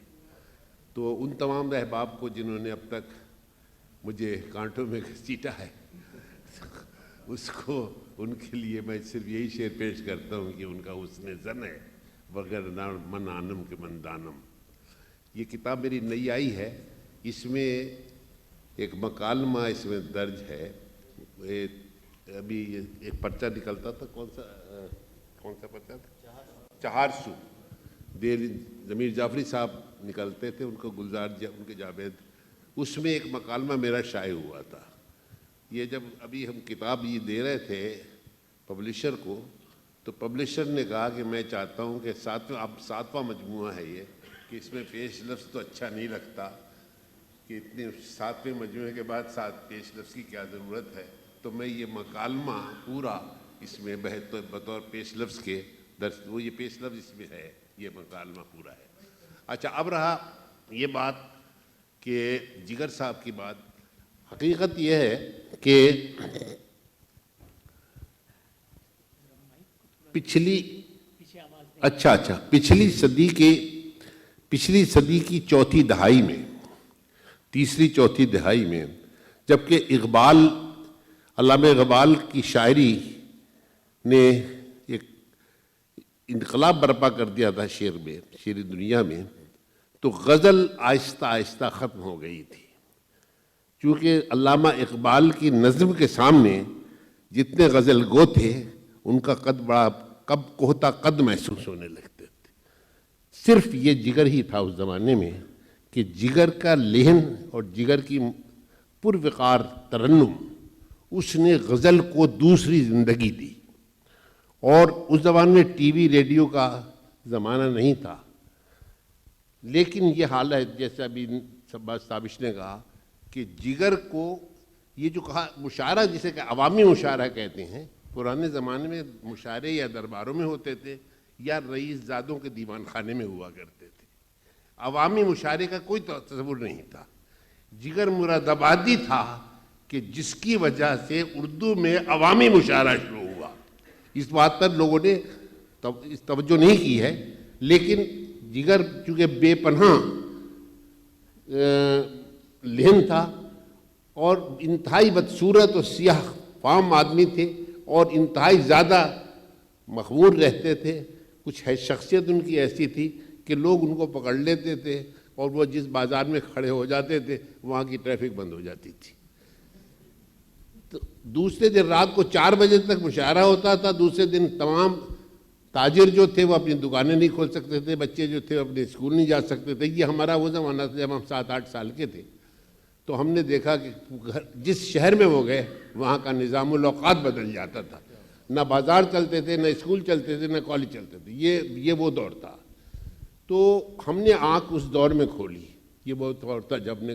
تو ان تمام احباب کو جنہوں نے اب تک مجھے کانٹوں میں گھسیٹا ہے، اس کو، ان کے لیے میں صرف یہی شعر پیش کرتا ہوں کہ ان کا حسن زن ہے بغیر من آنم کے من دانم۔ یہ کتاب میری نئی آئی ہے، اس میں ایک مکالمہ اس میں درج ہے۔ ابھی ایک پرچہ نکلتا تھا، کون سا پرچہ تھا؟ چہارسو ضمیر جعفری صاحب نکلتے تھے، ان کو گلزار ان کے جاوید، اس میں ایک مکالمہ میرا شائع ہوا تھا۔ یہ جب ابھی ہم کتاب یہ دے رہے تھے پبلشر کو، تو پبلشر نے کہا کہ میں چاہتا ہوں کہ ساتواں مجموعہ ہے یہ، کہ اس میں پیش لفظ تو اچھا نہیں لگتا، کہ اتنے 7ویں مجموعے کے بعد 7 پیش لفظ کی کیا ضرورت ہے، تو میں یہ مکالمہ پورا اس میں بطور پیش لفظ کے درس، وہ یہ پیش لفظ اس میں ہے، یہ مکالمہ پورا ہے۔ اچھا، اب رہا یہ بات کہ جگر صاحب کی بات، حقیقت یہ ہے کہ پچھلی صدی کی چوتھی دہائی میں، تیسری چوتھی دہائی میں، جبکہ علامہ اقبال کی شاعری نے ایک انقلاب برپا کر دیا تھا شعری دنیا میں، تو غزل آہستہ آہستہ ختم ہو گئی تھی، چونکہ علامہ اقبال کی نظم کے سامنے جتنے غزل گو تھے ان کا قد بڑا کوہتا قد محسوس ہونے لگتے تھے۔ صرف یہ جگر ہی تھا اس زمانے میں کہ جگر کا لحن اور جگر کی پروقار ترنم، اس نے غزل کو دوسری زندگی دی۔ اور اس زمانے میں ٹی وی ریڈیو کا زمانہ نہیں تھا، لیکن یہ حال ہے جیسے ابھی تابش نے کہا کہ جگر کو یہ جو کہا مشاعرہ، جسے کہ عوامی مشاعرہ کہتے ہیں، پرانے زمانے میں مشاعرے یا درباروں میں ہوتے تھے یا رئیس زادوں کے دیوان خانے میں ہوا کرتے تھے، عوامی مشاعرے کا کوئی تصور نہیں تھا۔ جگر مراد آبادی تھا کہ جس کی وجہ سے اردو میں عوامی مشاعرہ شروع ہوا۔ اس بات پر لوگوں نے توجہ نہیں کی ہے، لیکن جگر چونکہ بے پناہ لحن تھا اور انتہائی بدصورت اور سیاہ فام آدمی تھے اور انتہائی زیادہ مخمور رہتے تھے، کچھ شخصیت ان کی ایسی تھی کہ لوگ ان کو پکڑ لیتے تھے اور وہ جس بازار میں کھڑے ہو جاتے تھے وہاں کی ٹریفک بند ہو جاتی تھی۔ تو دوسرے دن رات کو 4 بجے تک مشاعرہ ہوتا تھا، دوسرے دن تمام تاجر جو تھے وہ اپنی دکانیں نہیں کھول سکتے تھے، بچے جو تھے اپنے اسکول نہیں جا سکتے تھے۔ یہ ہمارا وہ زمانہ تھا جب ہم 7-8 سال کے تھے، تو ہم نے دیکھا کہ جس شہر میں وہ گئے وہاں کا نظام الاوقات بدل جاتا تھا، نہ بازار چلتے تھے، نہ اسکول چلتے تھے، نہ کالج چلتے تھے۔ یہ وہ دور تھا۔ تو ہم نے آنکھ اس دور میں کھولی، یہ وہ دور تھا جب نے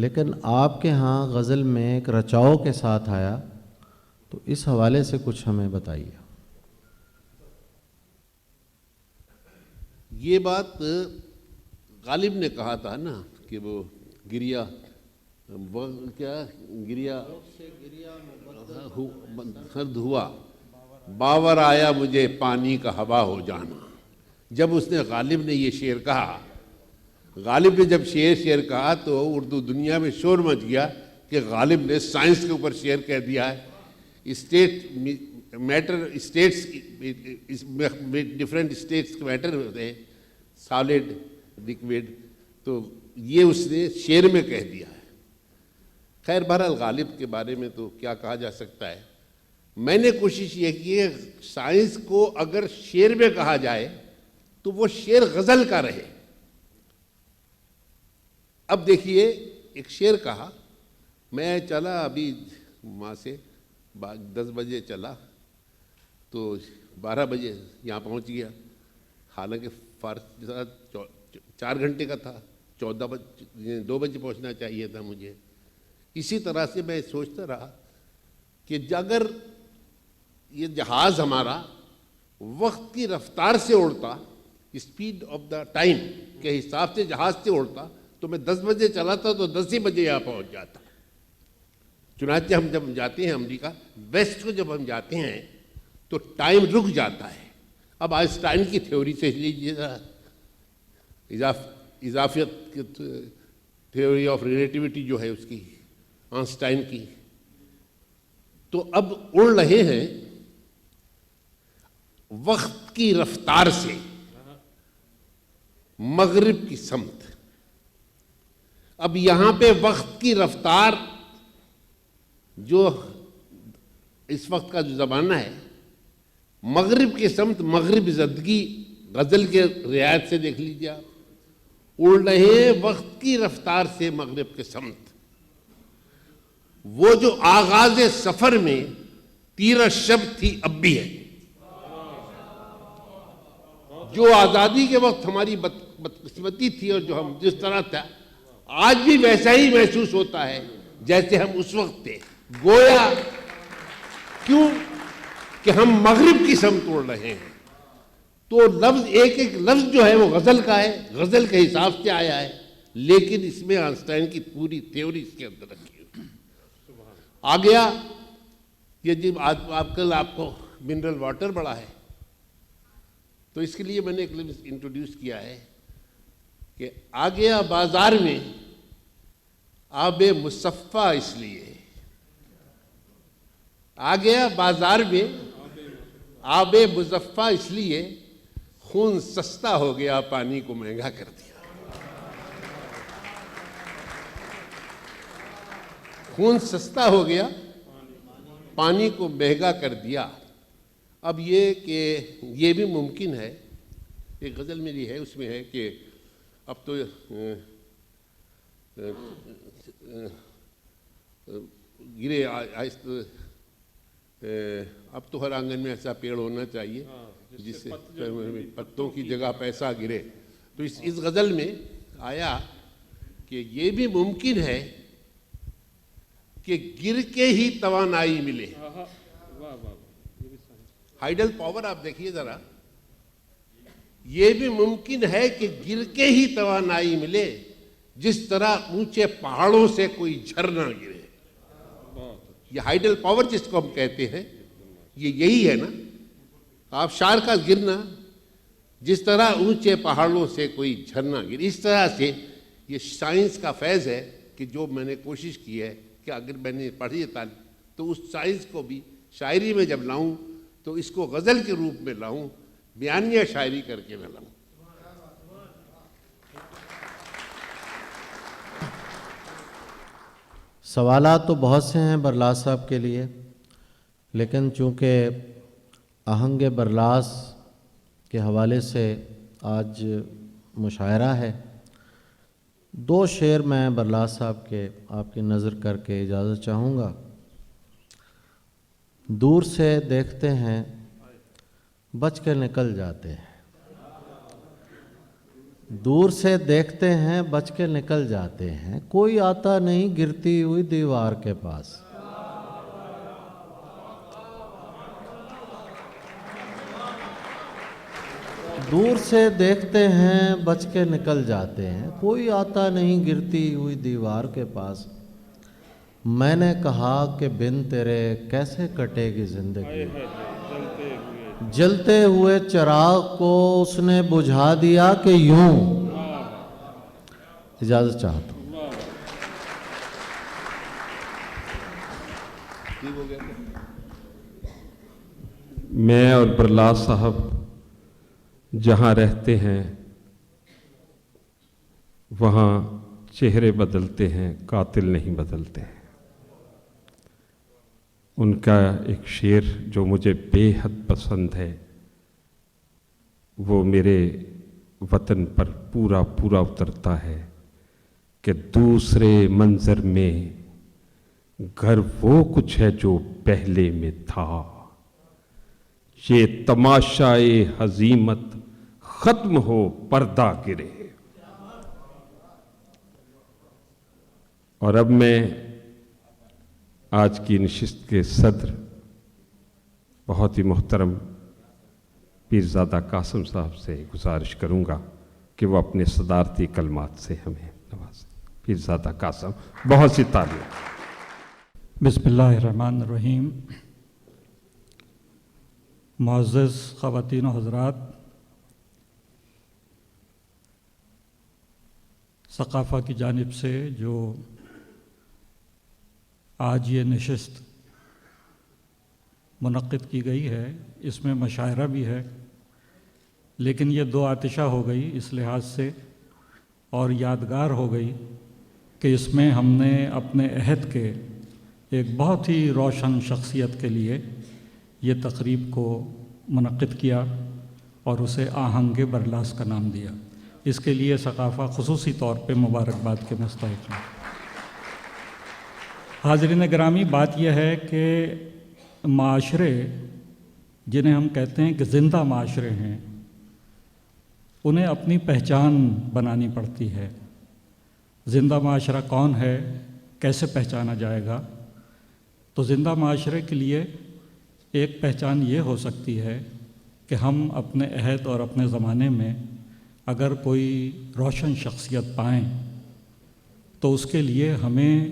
لیکن آپ کے ہاں غزل میں ایک رچاؤ کے ساتھ آیا، تو اس حوالے سے کچھ ہمیں بتائیے۔ یہ بات غالب نے کہا تھا نا کہ وہ گریا سرد ہوا، باور آیا مجھے پانی کا ہوا ہو جانا۔ جب اس نے غالب نے یہ شعر کہا، غالب نے جب شعر کہا تو اردو دنیا میں شور مچ گیا کہ غالب نے سائنس کے اوپر شعر کہہ دیا ہے۔ اسٹیٹس ڈفرینٹ اسٹیٹس کے میٹر ہوتے ہیں، سالڈ، لکوڈ، تو یہ اس نے شعر میں کہہ دیا ہے۔ خیر بہرحال غالب کے بارے میں تو کیا کہا جا سکتا ہے۔ میں نے کوشش یہ کی ہے سائنس کو اگر شعر میں کہا جائے تو وہ شعر غزل کا رہے۔ اب دیکھیے ایک شعر کہا، میں چلا ابھی وہاں سے 10 بجے چلا تو 12 بجے یہاں پہنچ گیا، حالانکہ 4 گھنٹے کا تھا، 2 بجے پہنچنا چاہیے تھا مجھے۔ اسی طرح سے میں سوچتا رہا کہ اگر یہ جہاز ہمارا وقت کی رفتار سے اڑتا، اسپیڈ آف دا ٹائم کے حساب سے جہاز سے اڑتا، تو میں 10 بجے چلا تھا تو 10 ہی بجے یہاں پہنچ جاتا۔ چنانچہ ہم جب جاتے ہیں امریکہ ویسٹ کو، جب ہم جاتے ہیں تو ٹائم رک جاتا ہے۔ اب آئنسٹائن کی تھیوری سے لیجیے ذرا، اضافیت کی تھیوری آف ریلیٹیوٹی جو ہے اس کی، آئنسٹائن کی، تو اب اڑ رہے ہیں وقت کی رفتار سے مغرب کی سمت۔ اب یہاں پہ وقت کی رفتار جو اس وقت کا جو زمانہ ہے، مغرب کی سمت، مغرب زدگی غزل کے رعایت سے دیکھ لیجیے آپ، اڑ رہے ہیں وقت کی رفتار سے مغرب کے سمت۔ وہ جو آغاز سفر میں تیرہ شب تھی اب بھی ہے، جو آزادی کے وقت ہماری بدقسمتی تھی اور جو ہم جس طرح تھا، آج بھی ویسا ہی محسوس ہوتا ہے جیسے ہم اس وقت تھے۔ گویا کیوں کہ ہم مغرب کی سمت اڑ رہے ہیں۔ تو لفظ ایک ایک لفظ جو ہے وہ غزل کا ہے، غزل کے حساب سے آیا ہے، لیکن اس میں آئنسٹائن کی پوری تھیوری اس کے اندر رکھی ہوئی۔ آ گیا یہ جب آپ کل آپ کو منرل واٹر بڑا ہے، تو اس کے لیے میں نے ایک لفظ انٹروڈیوس کیا ہے کہ آ گیا بازار میں آب مصفہ، اس لیے آ گیا بازار میں آب مصفہ، اس لیے خون سستا ہو گیا پانی کو مہنگا کر دیا۔ خون سستا ہو گیا پانی کو مہنگا کر دیا۔ اب یہ کہ یہ بھی ممکن ہے، ایک غزل میری ہے اس میں ہے کہ اب تو گرے اب تو ہر آنگن میں ایسا پیڑ ہونا چاہیے جس سے پتوں کی جگہ پیسہ گرے۔ تو اس غزل میں آیا کہ یہ بھی ممکن ہے کہ گر کے ہی توانائی ملے۔ ہائیڈل پاور آپ دیکھیے ذرا، یہ بھی ممکن ہے کہ گر کے ہی توانائی ملے، جس طرح اونچے پہاڑوں سے کوئی جھرنا گرے۔ یہ ہائیڈل پاور جس کو ہم کہتے ہیں، یہ یہی ہے نا، آبشار کا گرنا، جس طرح اونچے پہاڑوں سے کوئی جھرنا گرے۔ اس طرح سے یہ سائنس کا فیض ہے کہ جو میں نے کوشش کی ہے کہ اگر میں نے پڑھی تعلیم تو اس سائنس کو بھی شاعری میں جب لاؤں تو اس کو غزل کے روپ میں لاؤں، بیانیہ شاعری کر کے نہ لاؤں۔ سوالات تو بہت سے ہیں برلاس صاحب کے لیے، لیکن چونکہ آہنگ برلاس کے حوالے سے آج مشاعرہ ہے، 2 شعر میں برلاس صاحب کے آپ کی نظر کر کے اجازت چاہوں گا۔ دور سے دیکھتے ہیں بچ کر نکل جاتے ہیں، دور سے دیکھتے ہیں بچ کے نکل جاتے ہیں، کوئی آتا نہیں گرتی ہوئی دیوار کے پاس۔ دور سے دیکھتے ہیں بچ کے نکل جاتے ہیں، کوئی آتا نہیں گرتی ہوئی دیوار کے پاس۔ میں نے کہا کہ بن تیرے کیسے کٹے گی زندگی، جلتے ہوئے چراغ کو اس نے بجھا دیا کہ یوں۔ اجازت چاہتا ہوں۔ میں اور برلاس صاحب جہاں رہتے ہیں وہاں چہرے بدلتے ہیں، قاتل نہیں بدلتے ہیں۔ ان کا ایک شعر جو مجھے بے حد پسند ہے، وہ میرے وطن پر پورا پورا اترتا ہے کہ دوسرے منظر میں گھر وہ کچھ ہے جو پہلے میں تھا، یہ تماشائے ہزیمت ختم ہو پردہ گرے۔ اور اب میں آج کی نشست کے صدر بہت ہی محترم پیرزادہ قاسم صاحب سے گزارش کروں گا کہ وہ اپنے صدارتی کلمات سے ہمیں نوازیں۔ پیرزادہ قاسم، بہت سی تعریف۔ بسم اللہ الرحمن الرحیم۔ معزز خواتین و حضرات، ثقافت کی جانب سے جو آج یہ نشست منعقد کی گئی ہے، اس میں مشاعرہ بھی ہے، لیکن یہ دو آتشہ ہو گئی اس لحاظ سے اور یادگار ہو گئی کہ اس میں ہم نے اپنے عہد کے ایک بہت ہی روشن شخصیت کے لیے یہ تقریب کو منعقد کیا اور اسے آہنگ برلاس کا نام دیا۔ اس کے لیے ثقافت خصوصی طور پہ مبارکباد کے مستحق ہیں۔ حاضرین گرامی، بات یہ ہے کہ معاشرے جنہیں ہم کہتے ہیں کہ زندہ معاشرے ہیں، انہیں اپنی پہچان بنانی پڑتی ہے۔ زندہ معاشرہ کون ہے، کیسے پہچانا جائے گا؟ تو زندہ معاشرے کے لیے ایک پہچان یہ ہو سکتی ہے کہ ہم اپنے عہد اور اپنے زمانے میں اگر کوئی روشن شخصیت پائیں تو اس کے لیے ہمیں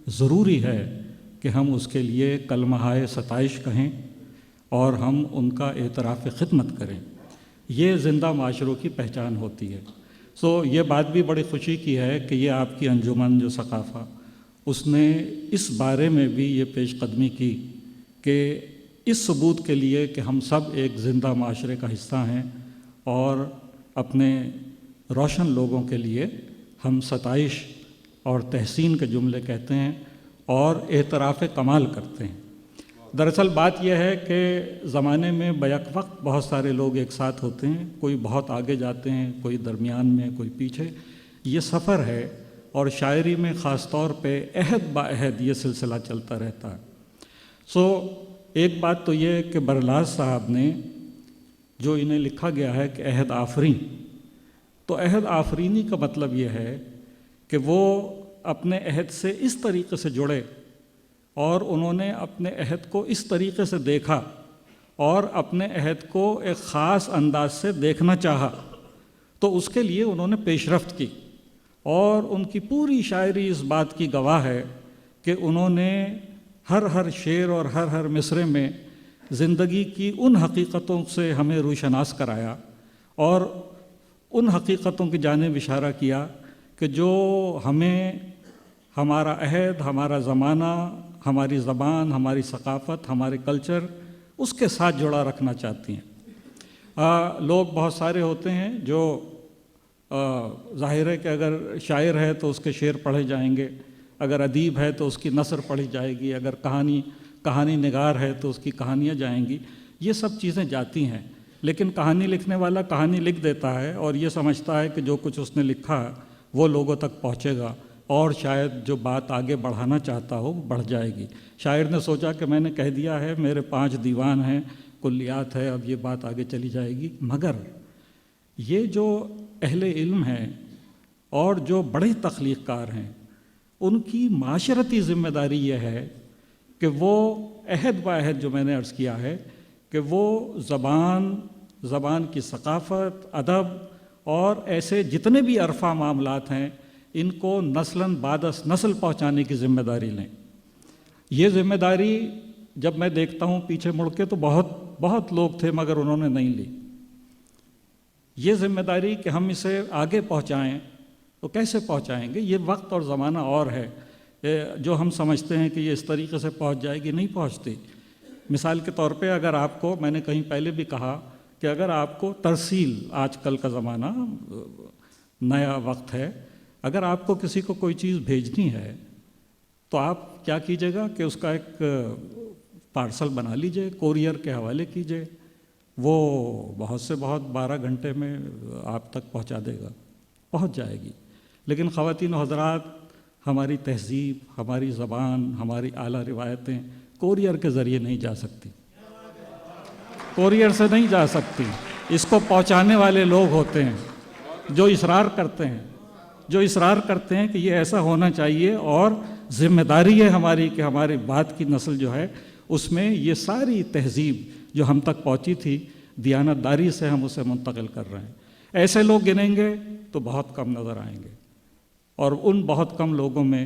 ضروری ہے کہ ہم اس کے لیے کلمہائے ستائش کہیں اور ہم ان کا اعتراف خدمت کریں۔ یہ زندہ معاشروں کی پہچان ہوتی ہے۔ یہ بات بھی بڑی خوشی کی ہے کہ یہ آپ کی انجمن جو ثقافت، اس نے اس بارے میں بھی یہ پیش قدمی کی کہ اس ثبوت کے لیے کہ ہم سب ایک زندہ معاشرے کا حصہ ہیں اور اپنے روشن لوگوں کے لیے ہم ستائش اور تحسین کے جملے کہتے ہیں اور اعتراف کمال کرتے ہیں۔ دراصل بات یہ ہے کہ زمانے میں بیک وقت بہت سارے لوگ ایک ساتھ ہوتے ہیں، کوئی بہت آگے جاتے ہیں، کوئی درمیان میں، کوئی پیچھے۔ یہ سفر ہے اور شاعری میں خاص طور پہ عہد با عہد یہ سلسلہ چلتا رہتا ہے۔ ایک بات تو یہ کہ برلاس صاحب نے جو انہیں لکھا گیا ہے کہ عہد آفرین، تو عہد آفرینی کا مطلب یہ ہے کہ وہ اپنے عہد سے اس طریقے سے جڑے اور انہوں نے اپنے عہد کو اس طریقے سے دیکھا اور اپنے عہد کو ایک خاص انداز سے دیکھنا چاہا، تو اس کے لیے انہوں نے پیش رفت کی اور ان کی پوری شاعری اس بات کی گواہ ہے کہ انہوں نے ہر شعر اور ہر مصرے میں زندگی کی ان حقیقتوں سے ہمیں روشناس کرایا اور ان حقیقتوں کی جانب اشارہ کیا کہ جو ہمیں ہمارا عہد، ہمارا زمانہ، ہماری زبان، ہماری ثقافت، ہمارے کلچر اس کے ساتھ جڑا رکھنا چاہتی ہیں۔ لوگ بہت سارے ہوتے ہیں جو ظاہر ہے کہ اگر شاعر ہے تو اس کے شعر پڑھے جائیں گے، اگر ادیب ہے تو اس کی نثر پڑھی جائے گی، اگر کہانی نگار ہے تو اس کی کہانیاں جائیں گی، یہ سب چیزیں جاتی ہیں۔ لیکن کہانی لکھنے والا کہانی لکھ دیتا ہے اور یہ سمجھتا ہے کہ جو کچھ اس نے لکھا وہ لوگوں تک پہنچے گا اور شاید جو بات آگے بڑھانا چاہتا ہو بڑھ جائے گی۔ شاعر نے سوچا کہ میں نے کہہ دیا ہے، میرے 5 دیوان ہیں، کلیات ہے، اب یہ بات آگے چلی جائے گی۔ مگر یہ جو اہل علم ہیں اور جو بڑے تخلیق کار ہیں، ان کی معاشرتی ذمہ داری یہ ہے کہ وہ عہد و عہد جو میں نے عرض کیا ہے کہ وہ زبان کی ثقافت، ادب اور ایسے جتنے بھی عرفہ معاملات ہیں ان کو نسلاً بعد از نسل پہنچانے کی ذمہ داری لیں۔ یہ ذمہ داری جب میں دیکھتا ہوں پیچھے مڑ کے تو بہت لوگ تھے مگر انہوں نے نہیں لی۔ یہ ذمہ داری کہ ہم اسے آگے پہنچائیں تو کیسے پہنچائیں گے؟ یہ وقت اور زمانہ اور ہے، جو ہم سمجھتے ہیں کہ یہ اس طریقے سے پہنچ جائے گی، نہیں پہنچتی۔ مثال کے طور پہ اگر آپ کو، میں نے کہیں پہلے بھی کہا کہ اگر آپ کو ترسیل، آج کل کا زمانہ نیا وقت ہے، اگر آپ کو کسی کو کوئی چیز بھیجنی ہے تو آپ کیا کیجیے گا کہ اس کا ایک پارسل بنا لیجئے، کوریئر کے حوالے کیجئے، وہ بہت سے بہت 12 گھنٹے میں آپ تک پہنچا دے گا، پہنچ جائے گی۔ لیکن خواتین و حضرات، ہماری تہذیب، ہماری زبان، ہماری اعلیٰ روایتیں کوریئر کے ذریعے نہیں جا سکتی، کوریئر سے نہیں جا سکتی۔ اس کو پہنچانے والے لوگ ہوتے ہیں جو اصرار کرتے ہیں کہ یہ ایسا ہونا چاہیے، اور ذمہ داری ہے ہماری کہ ہماری بعد کی نسل جو ہے اس میں یہ ساری تہذیب جو ہم تک پہنچی تھی دیانت داری سے ہم اسے منتقل کر رہے ہیں۔ ایسے لوگ گنیں گے تو بہت کم نظر آئیں گے، اور ان بہت کم لوگوں میں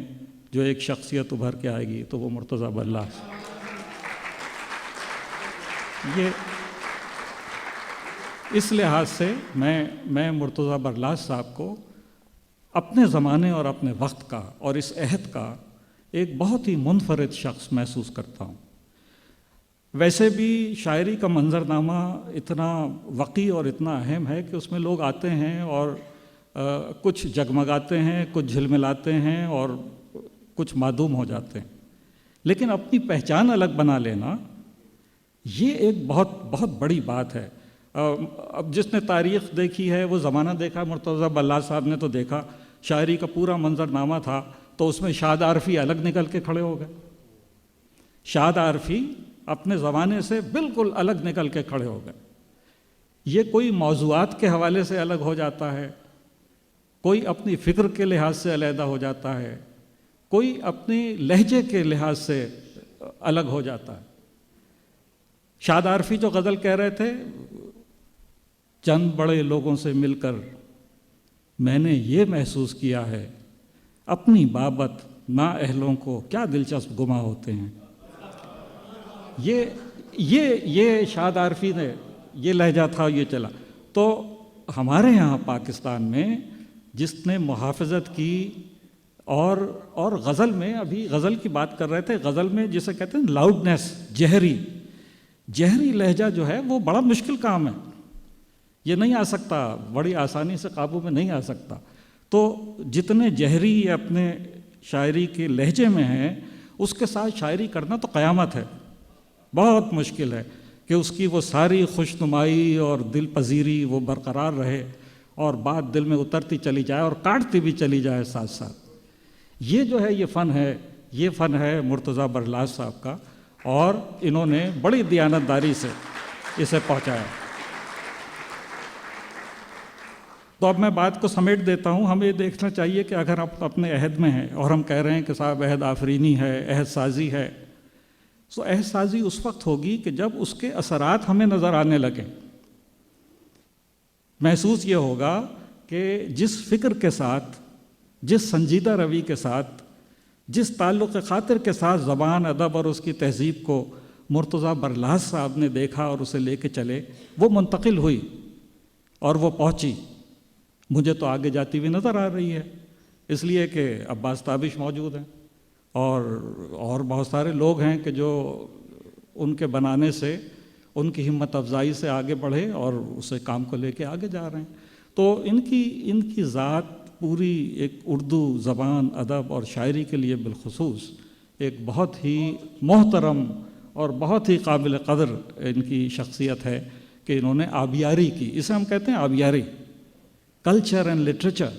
جو ایک شخصیت ابھر کے آئے گی تو وہ مرتضیٰ برلاس۔ یہ اس لحاظ سے میں مرتضیٰ برلاس صاحب کو اپنے زمانے اور اپنے وقت کا اور اس عہد کا ایک بہت ہی منفرد شخص محسوس کرتا ہوں۔ ویسے بھی شاعری کا منظرنامہ اتنا وقی اور اتنا اہم ہے کہ اس میں لوگ آتے ہیں اور کچھ جگمگاتے ہیں، کچھ جھلملاتے ہیں اور کچھ معدوم ہو جاتے ہیں، لیکن اپنی پہچان الگ بنا لینا یہ ایک بہت بڑی بات ہے۔ اب جس نے تاریخ دیکھی ہے وہ زمانہ دیکھا، مرتضیٰ برلاس صاحب نے تو دیکھا، شاعری کا پورا منظرنامہ تھا تو اس میں شاد عارفی الگ نکل کے کھڑے ہو گئے، شاد عارفی اپنے زمانے سے بالکل الگ نکل کے کھڑے ہو گئے۔ یہ کوئی موضوعات کے حوالے سے الگ ہو جاتا ہے، کوئی اپنی فکر کے لحاظ سے علیحدہ ہو جاتا ہے، کوئی اپنی لہجے کے لحاظ سے الگ ہو جاتا ہے۔ شاد عارفی جو غزل کہہ رہے تھے، چند بڑے لوگوں سے مل کر میں نے یہ محسوس کیا ہے، اپنی بابت نا اہلوں کو کیا دلچسپ گما ہوتے ہیں۔ یہ شاد عارفی نے یہ لہجہ تھا، یہ چلا۔ تو ہمارے یہاں پاکستان میں جس نے محافظت کی اور غزل میں، ابھی غزل کی بات کر رہے تھے، غزل میں جسے کہتے ہیں لاؤڈنیس، جہری لہجہ جو ہے وہ بڑا مشکل کام ہے، یہ نہیں آ سکتا، بڑی آسانی سے قابو میں نہیں آ سکتا۔ تو جتنے جہری اپنے شاعری کے لہجے میں ہیں اس کے ساتھ شاعری کرنا تو قیامت ہے، بہت مشکل ہے کہ اس کی وہ ساری خوشنمائی اور دل پذیری وہ برقرار رہے اور بات دل میں اترتی چلی جائے اور کاٹتی بھی چلی جائے ساتھ ساتھ۔ یہ جو ہے یہ فن ہے مرتضیٰ برلاس صاحب کا، اور انہوں نے بڑی دیانتداری سے اسے پہنچایا۔ تو اب میں بات کو سمیٹ دیتا ہوں۔ ہمیں یہ دیکھنا چاہیے کہ اگر آپ اپنے عہد میں ہیں اور ہم کہہ رہے ہیں کہ صاحب عہد آفرینی ہے، عہد سازی ہے، تو عہد سازی اس وقت ہوگی کہ جب اس کے اثرات ہمیں نظر آنے لگیں۔ محسوس یہ ہوگا کہ جس فکر کے ساتھ، جس سنجیدہ روی کے ساتھ، جس تعلق خاطر کے ساتھ زبان، ادب اور اس کی تہذیب کو مرتضیٰ برلاس صاحب نے دیکھا اور اسے لے کے چلے، وہ منتقل ہوئی اور وہ پہنچی، مجھے تو آگے جاتی ہوئی نظر آ رہی ہے، اس لیے کہ عباس تابش موجود ہیں اور بہت سارے لوگ ہیں کہ جو ان کے بنانے سے، ان کی ہمت افزائی سے آگے بڑھے اور اسے کام کو لے کے آگے جا رہے ہیں۔ تو ان کی ذات پوری ایک اردو زبان، ادب اور شاعری کے لیے بالخصوص ایک بہت ہی محترم اور بہت ہی قابل قدر ان کی شخصیت ہے کہ انہوں نے آبیاری کی، اسے ہم کہتے ہیں آبیاری، کلچر اینڈ لٹریچر۔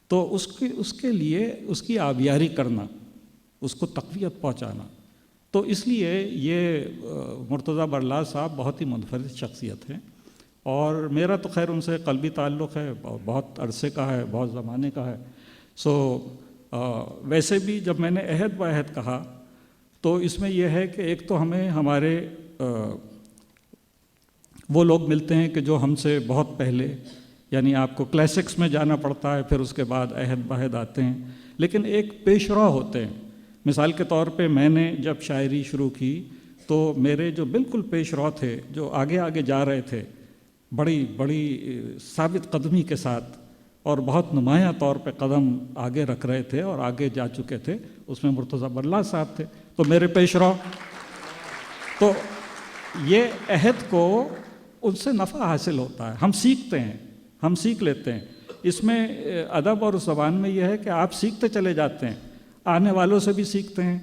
تو اس کے لیے اس کی آبیاری کرنا، اس کو تقویت پہنچانا، تو اس لیے یہ مرتضیٰ برلاس صاحب بہت ہی منفرد شخصیت ہیں۔ اور میرا تو خیر ان سے قلبی تعلق ہے، بہت عرصے کا ہے، بہت زمانے کا ہے. سو ویسے بھی جب میں نے عہد و عہد کہا تو اس میں یہ ہے کہ ایک تو ہمیں ہمارے وہ لوگ ملتے ہیں کہ جو ہم سے بہت پہلے، یعنی آپ کو کلاسکس میں جانا پڑتا ہے، پھر اس کے بعد عہد بہد آتے ہیں، لیکن ایک پیش رو ہوتے ہیں. مثال کے طور پہ میں نے جب شاعری شروع کی تو میرے جو بالکل پیش رو تھے، جو آگے آگے جا رہے تھے بڑی ثابت قدمی کے ساتھ اور بہت نمایاں طور پہ قدم آگے رکھ رہے تھے اور آگے جا چکے تھے، اس میں مرتضیٰ برلاس صاحب تھے، تو میرے پیش رو. تو یہ عہد کو ان سے نفع حاصل ہوتا ہے، ہم سیکھتے ہیں، ہم سیکھ لیتے ہیں. اس میں ادب اور زبان میں یہ ہے کہ آپ سیکھتے چلے جاتے ہیں، آنے والوں سے بھی سیکھتے ہیں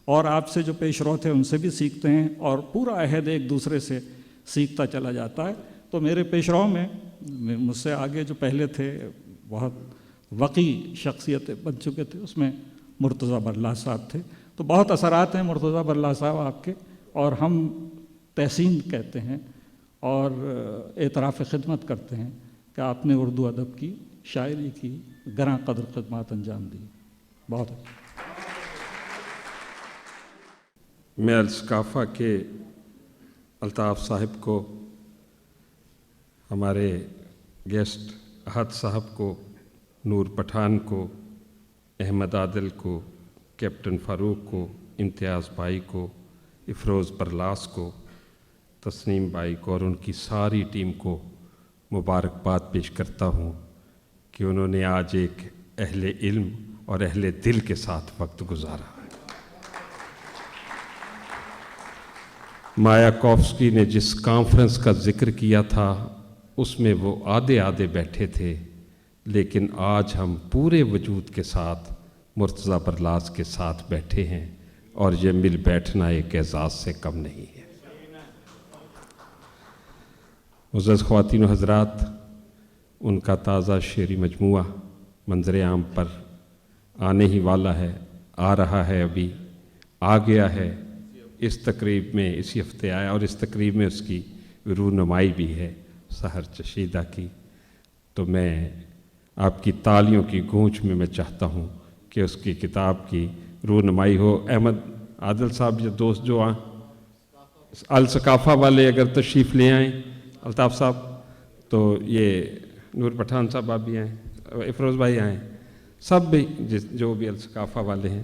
اور آپ سے جو پیش رو تھے ان سے بھی سیکھتے ہیں، اور پورا عہد ایک دوسرے سے سیکھتا چلا جاتا ہے. تو میرے پیش رو میں مجھ سے آگے جو پہلے تھے بہت وقی شخصیتیں بن چکے تھے، اس میں مرتضیٰ برلاس صاحب تھے. تو بہت اثرات ہیں مرتضیٰ برلاس صاحب آپ کے، اور ہم تحسین کہتے ہیں اور اعتراف خدمت کرتے ہیں کہ آپ نے اردو ادب کی، شاعری کی گراں قدر خدمات انجام دی. بہت اچھا. میں الثقافہ کے الطاف صاحب کو، ہمارے گیسٹ احد صاحب کو، نور پٹھان کو، احمد عادل کو، کیپٹن فاروق کو، امتیاز بھائی کو، افروز برلاس کو، تسنیم بھائی کو اور ان کی ساری ٹیم کو مبارکباد پیش کرتا ہوں کہ انہوں نے آج ایک اہل علم اور اہل دل کے ساتھ وقت گزارا. مایاکوفسکی نے جس کانفرنس کا ذکر کیا تھا اس میں وہ آدھے بیٹھے تھے، لیکن آج ہم پورے وجود کے ساتھ مرتضیٰ برلاس کے ساتھ بیٹھے ہیں، اور یہ مل بیٹھنا ایک اعزاز سے کم نہیں ہے. معزز خواتین و حضرات، ان کا تازہ شعری مجموعہ منظر عام پر آنے ہی والا ہے، آ رہا ہے، ابھی آ گیا ہے. اس تقریب میں اسی ہفتے آیا، اور اس تقریب میں اس کی رونمائی بھی ہے سحر چشیدہ کی. تو میں آپ کی تالیوں کی گونج میں چاہتا ہوں کہ اس کی کتاب کی رونمائی ہو. احمد عادل صاحب یا دوست جو الثقافہ والے اگر تشریف لے آئیں، الطاف صاحب، تو یہ نور پٹھان صاحب آپ بھی آئیں، افروز بھائی آئیں، سب بھی جو بھی الثقافہ والے ہیں.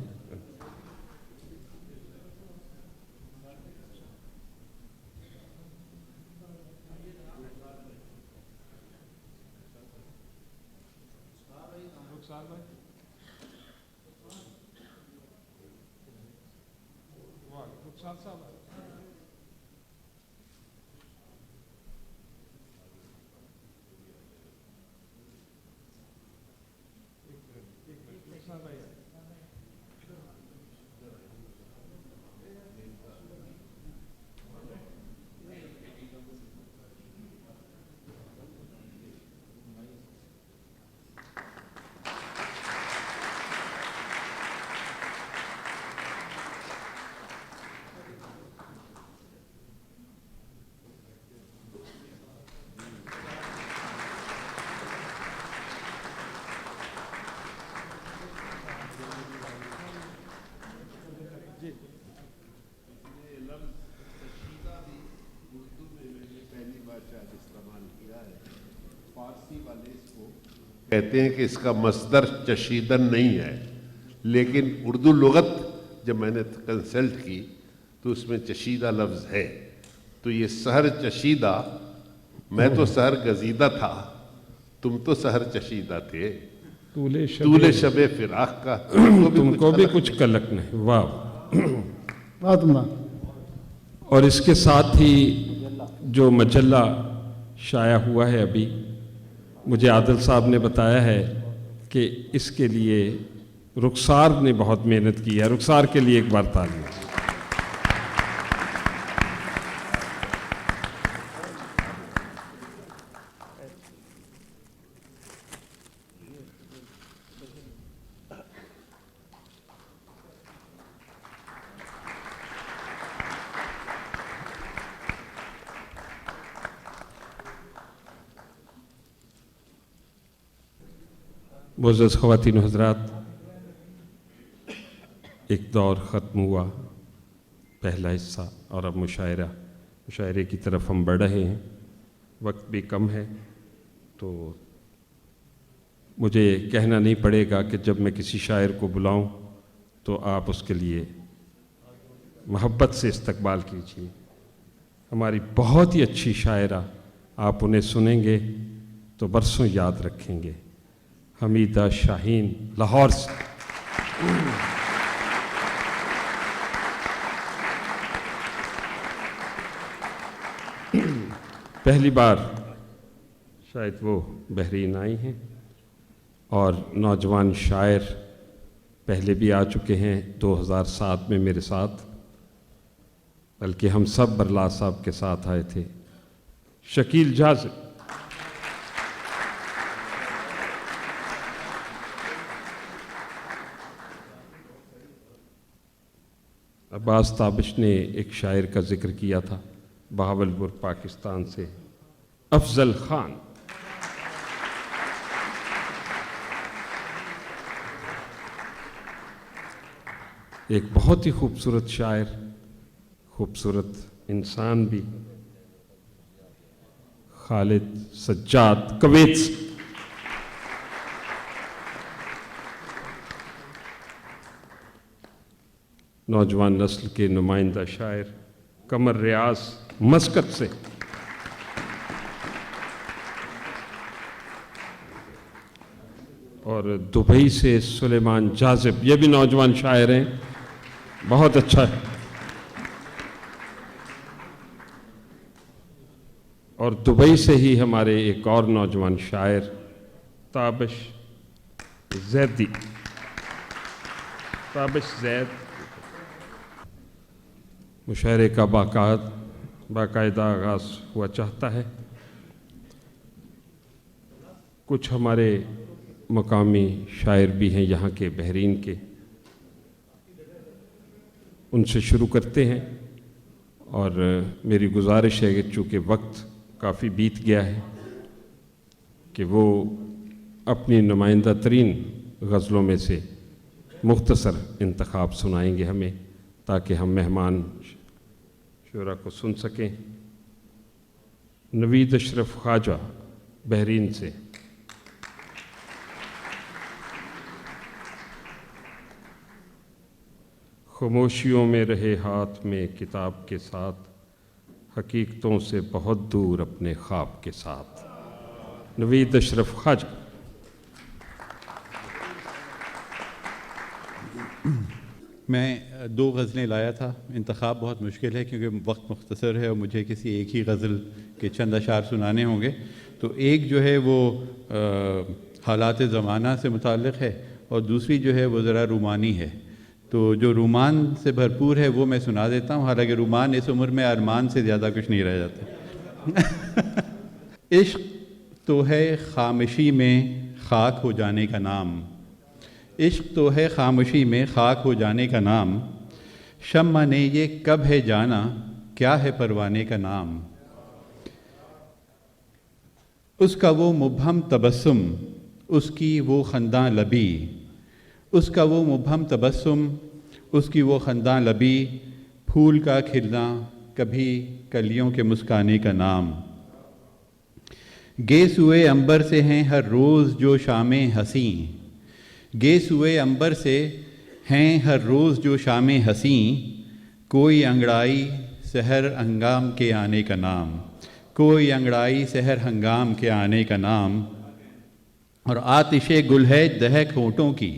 کہتے ہیں کہ اس کا مصدر چشیدن نہیں ہے، لیکن اردو لغت جب میں نے کنسلٹ کی تو اس میں چشیدہ لفظ ہے. تو یہ سحر چشیدہ، میں تو سحر گزیدہ تھا، تم تو سحر چشیدہ تھے. طول شب فراق کا تم کو بھی کچھ کلک نہیں. واہ. اور اس کے ساتھ ہی جو مجلہ شائع ہوا ہے ابھی، مجھے عادل صاحب نے بتایا ہے کہ اس کے لیے رخسار نے بہت محنت کی ہے. رخسار کے لیے ایک بار تالیاں. معزز خواتین و حضرات، ایک دور ختم ہوا، پہلا حصہ، اور اب مشاعرے کی طرف ہم بڑھ رہے ہیں۔ وقت بھی کم ہے، تو مجھے کہنا نہیں پڑے گا کہ جب میں کسی شاعر کو بلاؤں تو آپ اس کے لیے محبت سے استقبال کیجیے۔ ہماری بہت ہی اچھی شاعرہ، آپ انہیں سنیں گے تو برسوں یاد رکھیں گے۔ حمیدہ شاہین، لاہور سے۔ پہلی بار شاید وہ بحرین آئی ہیں، اور نوجوان شاعر پہلے بھی آ چکے ہیں 2007 میں میرے ساتھ، بلکہ ہم سب برلاس صاحب کے ساتھ آئے تھے۔ شکیل جازب، عباس تابش نے ایک شاعر کا ذکر کیا تھا بہاولپور پاکستان سے، افضل خان۔ ایک بہت ہی خوبصورت شاعر، خوبصورت انسان بھی، خالد سجاد کویت سے۔ نوجوان نسل کے نمائندہ شاعر قمر ریاض مسقط سے۔ اور دبئی سے سلیمان جاذب، یہ بھی نوجوان شاعر ہیں، بہت اچھا ہے۔ اور دبئی سے ہی ہمارے ایک اور نوجوان شاعر تابش زیدی، تابش زید۔ مشاعرے کا باقاعدہ آغاز ہوا چاہتا ہے۔ کچھ ہمارے مقامی شاعر بھی ہیں یہاں کے، بحرین کے، ان سے شروع کرتے ہیں۔ اور میری گزارش ہے کہ چونکہ وقت کافی بیت گیا ہے، کہ وہ اپنی نمائندہ ترین غزلوں میں سے مختصر انتخاب سنائیں گے ہمیں، تاکہ ہم مہمان شعراء کو سن سکیں۔ نوید اشرف خواجہ، بحرین سے۔ خاموشیوں میں رہے ہاتھ میں کتاب کے ساتھ، حقیقتوں سے بہت دور اپنے خواب کے ساتھ، نوید اشرف خواجہ۔ میں 2 غزلیں لایا تھا، انتخاب بہت مشکل ہے کیونکہ وقت مختصر ہے اور مجھے کسی ایک ہی غزل کے چند اشعار سنانے ہوں گے۔ تو ایک جو ہے وہ حالات زمانہ سے متعلق ہے، اور دوسری جو ہے وہ ذرا رومانی ہے۔ تو جو رومان سے بھرپور ہے وہ میں سنا دیتا ہوں، حالانکہ رومان اس عمر میں ارمان سے زیادہ کچھ نہیں رہ جاتا۔ عشق تو ہے خاموشی میں خاک ہو جانے کا نام، عشق تو ہے خاموشی میں خاک ہو جانے کا نام، شمع نے یہ کب ہے جانا کیا ہے پروانے کا نام، اس کا وہ مبہم تبسم اس کی وہ خنداں لبی، اس کا وہ مبہم تبسم اس کی وہ خنداں لبی، پھول کا کھلنا کبھی کلیوں کے مسکانے کا نام، گے سوئے عنبر سے ہیں ہر روز جو شامیں حسیں، گے سوئے عنبر سے ہیں ہر روز جو شامیں حسیں، کوئی انگڑائی سحر ہنگام کے آنے کا نام، کوئی انگڑائی سحر ہنگام کے آنے کا نام، اور آتش گل ہے دہک ہونٹوں کی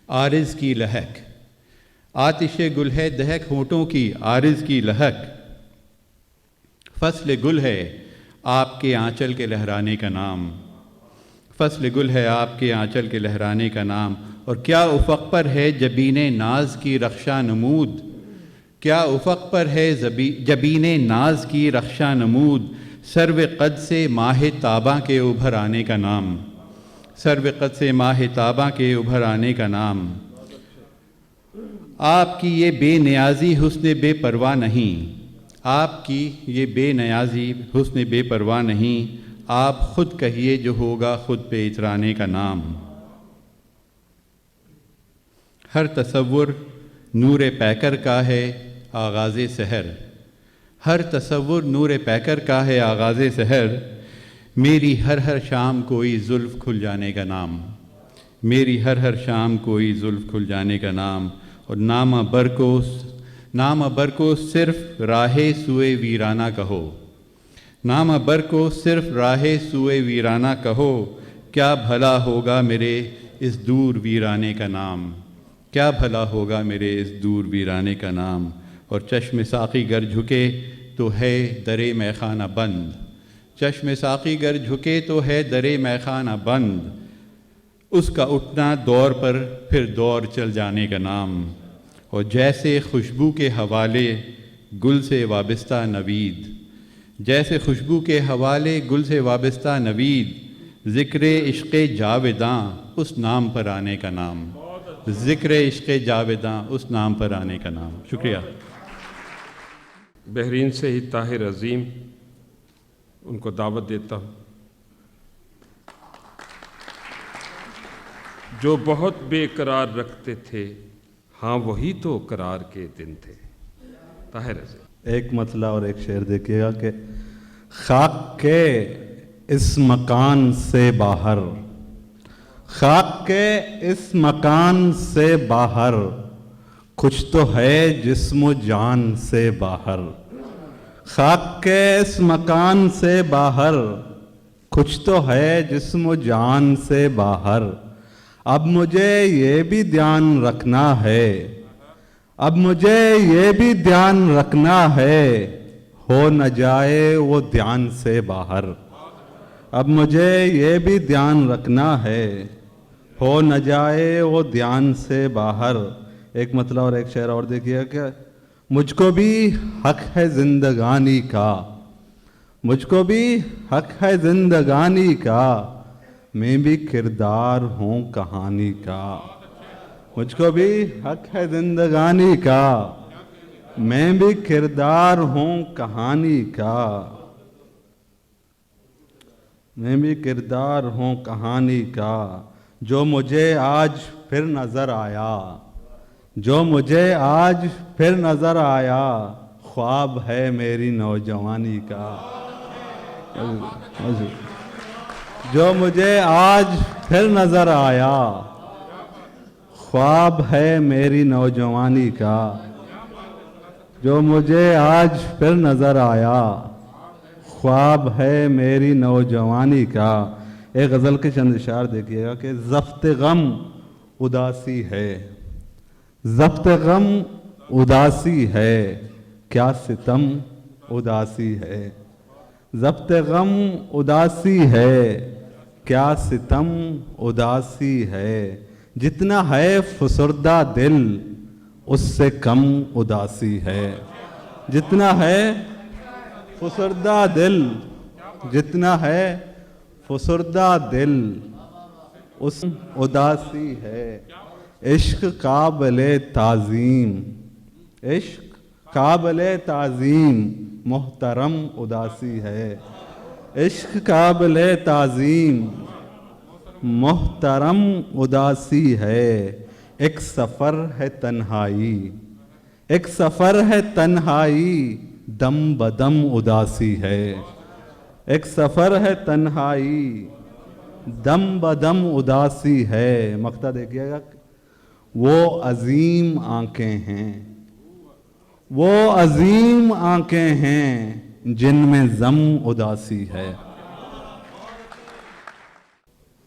عارض کی لہک، آتش گل ہے دہک ہونٹوں کی عارض کی لہک، فصل گل ہے آپ کے آنچل کے لہرانے کا نام، فصل گل ہے آپ کے آنچل کے لہرانے کا نام، اور کیا افق پر ہے جبین ناز کی رخشہ نمود، کیا افق پر ہے جبین ناز کی رخشہ نمود، سرو قد سے ماہ تاباں کے ابھر آنے کا نام، سرو قد سے ماہ تاباں کے ابھر آنے کا نام، آپ کی یہ بے نیازی حسن بے پرواہ نہیں، آپ کی یہ بے نیازی حسن بے پرواہ نہیں، آپ خود کہیے جو ہوگا خود پہ اترانے کا نام، ہر تصور نور پیکر کا ہے آغاز سحر، ہر تصور نور پیکر کا ہے آغاز سحر، میری ہر شام کوئی زلف کھل جانے کا نام، میری ہر شام کوئی زلف کھل جانے کا نام، اور نامہ بر کو صرف راہ سوئے ویرانہ کہو، نامہ بر کو صرف راہ سوئے ویرانہ کہو، کیا بھلا ہوگا میرے اس دور ویرانے کا نام، کیا بھلا ہوگا میرے اس دور ویرانے کا نام، اور چشم ساقی گر جھکے تو ہے درے میخانہ بند، چشم ساقی گر جھکے تو ہے درے میخانہ بند، اس کا اٹھنا دور پر پھر دور چل جانے کا نام، اور جیسے خوشبو کے حوالے گل سے وابستہ نوید، جیسے خوشبو کے حوالے گل سے وابستہ نوید، ذکر عشق جاویداں اس نام پر آنے کا نام، ذکر عشق جاویداں اس نام پر آنے کا نام۔ شکریہ۔ بحرین سے ہی طاہر عظیم، ان کو دعوت دیتا ہوں، جو بہت بے قرار رکھتے تھے، ہاں وہی تو قرار کے دن تھے۔ طاہر عظیم۔ ایک مطلع اور ایک شعر دیکھیے گا کہ خاک کے اس مکان سے باہر، خاک کے اس مکان سے باہر، کچھ تو ہے جسم و جان سے باہر، خاک کے اس مکان سے باہر، کچھ تو ہے جسم و جان سے باہر، اب مجھے یہ بھی دھیان رکھنا ہے، اب مجھے یہ بھی دھیان رکھنا ہے، ہو نہ جائے وہ دھیان سے باہر، اب مجھے یہ بھی دھیان رکھنا ہے، ہو نہ جائے وہ دھیان سے باہر۔ ایک مطلع اور ایک شعر اور دیکھیے کہ مجھ کو بھی حق ہے زندگانی کا، مجھ کو بھی حق ہے زندگانی کا، میں بھی کردار ہوں کہانی کا، مجھ کو بھی حق ہے زندگانی کا، میں بھی کردار ہوں کہانی کا، میں بھی کردار ہوں کہانی کا، جو مجھے آج پھر نظر آیا، جو مجھے آج پھر نظر آیا، خواب ہے میری نوجوانی کا، جو مجھے آج پھر نظر آیا، خواب ہے میری نوجوانی کا، جو مجھے آج پھر نظر آیا، خواب ہے میری نوجوانی کا۔ ایک غزل کے چند اشعار دیکھیے گا کہ ضبط غم اداسی ہے، ضبط غم اداسی ہے، کیا ستم اداسی ہے، ضبط غم اداسی ہے، کیا ستم اداسی ہے، جتنا ہے فسردہ دل اس سے کم اداسی ہے، جتنا ہے فسردہ دل، جتنا ہے فسردہ دل اس اداسی ہے، عشق قابل تعظیم، عشق قابل تعظیم محترم اداسی ہے، عشق قابل تعظیم محترم اداسی ہے، ایک سفر ہے تنہائی، ایک سفر ہے تنہائی دم بدم اداسی ہے، ایک سفر ہے تنہائی دم بدم اداسی ہے۔ مقطع دیکھیے گا، وہ عظیم آنکھیں ہیں، وہ عظیم آنکھیں ہیں جن میں ضم اداسی ہے،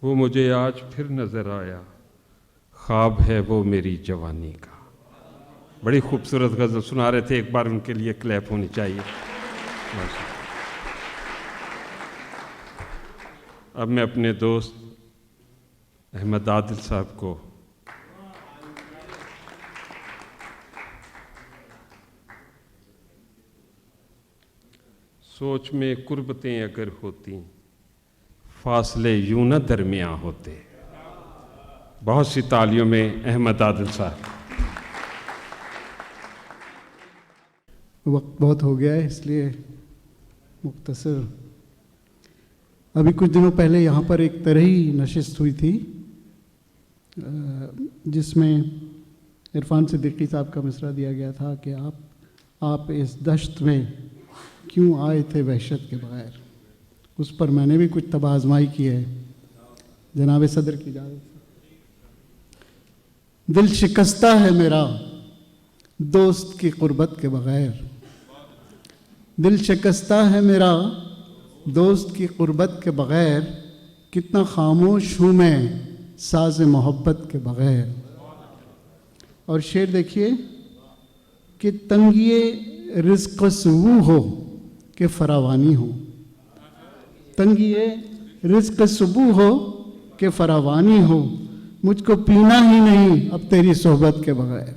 وہ مجھے آج پھر نظر آیا، خواب ہے وہ میری جوانی کا۔ بڑی خوبصورت غزل سنا رہے تھے، ایک بار ان کے لیے کلیپ ہونی چاہیے۔ اب میں اپنے دوست احمد عادل صاحب کو سوچ میں قربتیں اگر ہوتی، فاصلے یوں نہ درمیاں ہوتے۔ بہت سی تالیوں میں احمد عادل صاحب۔ وقت بہت ہو گیا ہے اس لیے مختصر، ابھی کچھ دنوں پہلے یہاں پر ایک طرحی نشست ہوئی تھی جس میں عرفان صدیقی صاحب کا مصرع دیا گیا تھا کہ آپ اس دشت میں کیوں آئے تھے وحشت کے بغیر. اس پر میں نے بھی کچھ طب آزمائی کی ہے. جناب صدر کی اجازت سے. دل شکستہ ہے میرا دوست کی قربت کے بغیر. دل شکستہ ہے میرا دوست کی قربت کے بغیر. کتنا خاموش ہوں میں ساز محبت کے بغیر. اور شعر دیکھیے کہ تنگی رزق سبو ہو کہ فراوانی ہو. تنگی رزق سبو ہو کہ فراوانی ہو. مجھ کو پینا ہی نہیں اب تیری صحبت کے بغیر.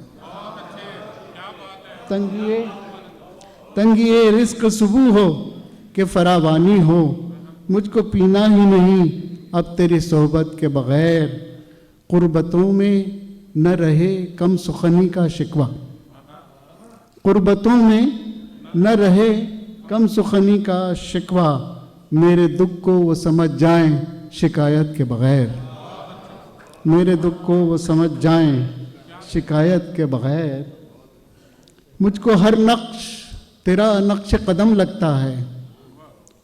تنگی رزق سبو ہو کہ فراوانی ہو. مجھ کو پینا ہی نہیں اب تیری صحبت کے بغیر. قربتوں میں نہ رہے کم سخنی کا شکوہ. قربتوں میں نہ رہے کم سخنی کا شکوہ. میرے دکھ کو وہ سمجھ جائیں شکایت کے بغیر. میرے دکھ کو وہ سمجھ جائیں شکایت کے بغیر. مجھ کو ہر نقش تیرا نقش قدم لگتا ہے.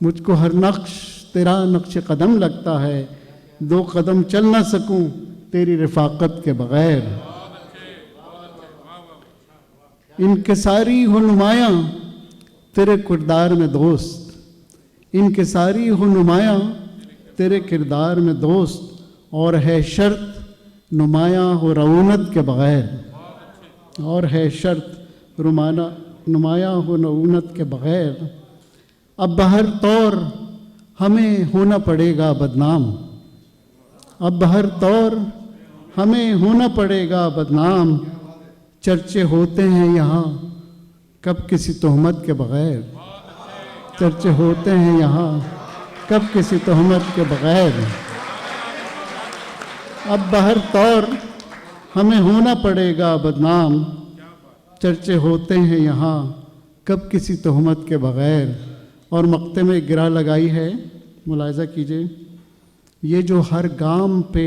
مجھ کو ہر نقش تیرا نقش قدم لگتا ہے. 2 قدم چل نہ سکوں تیری رفاقت کے بغیر. انکساری ہو نمایاں تیرے کردار میں دوست. انکساری ہو نمایاں تیرے کردار میں دوست. اور ہے شرط نمایاں ہو رعونت کے بغیر. اور ہے شرط نمایاں ہو رعونت کے بغیر. اب بہر طور ہمیں ہونا پڑے گا بدنام. اب بہر طور ہمیں ہونا پڑے گا بدنام. چرچے ہوتے ہیں یہاں کب کسی تہمت کے بغیر. چرچے ہوتے ہیں یہاں کب کسی تہمت کے بغیر. اب بہر طور ہمیں ہونا پڑے گا بدنام. چرچے ہوتے ہیں یہاں کب کسی تہمت کے بغیر. اور مقطع میں گرا لگائی ہے, ملاحظہ کیجئے. یہ جو ہر گام پہ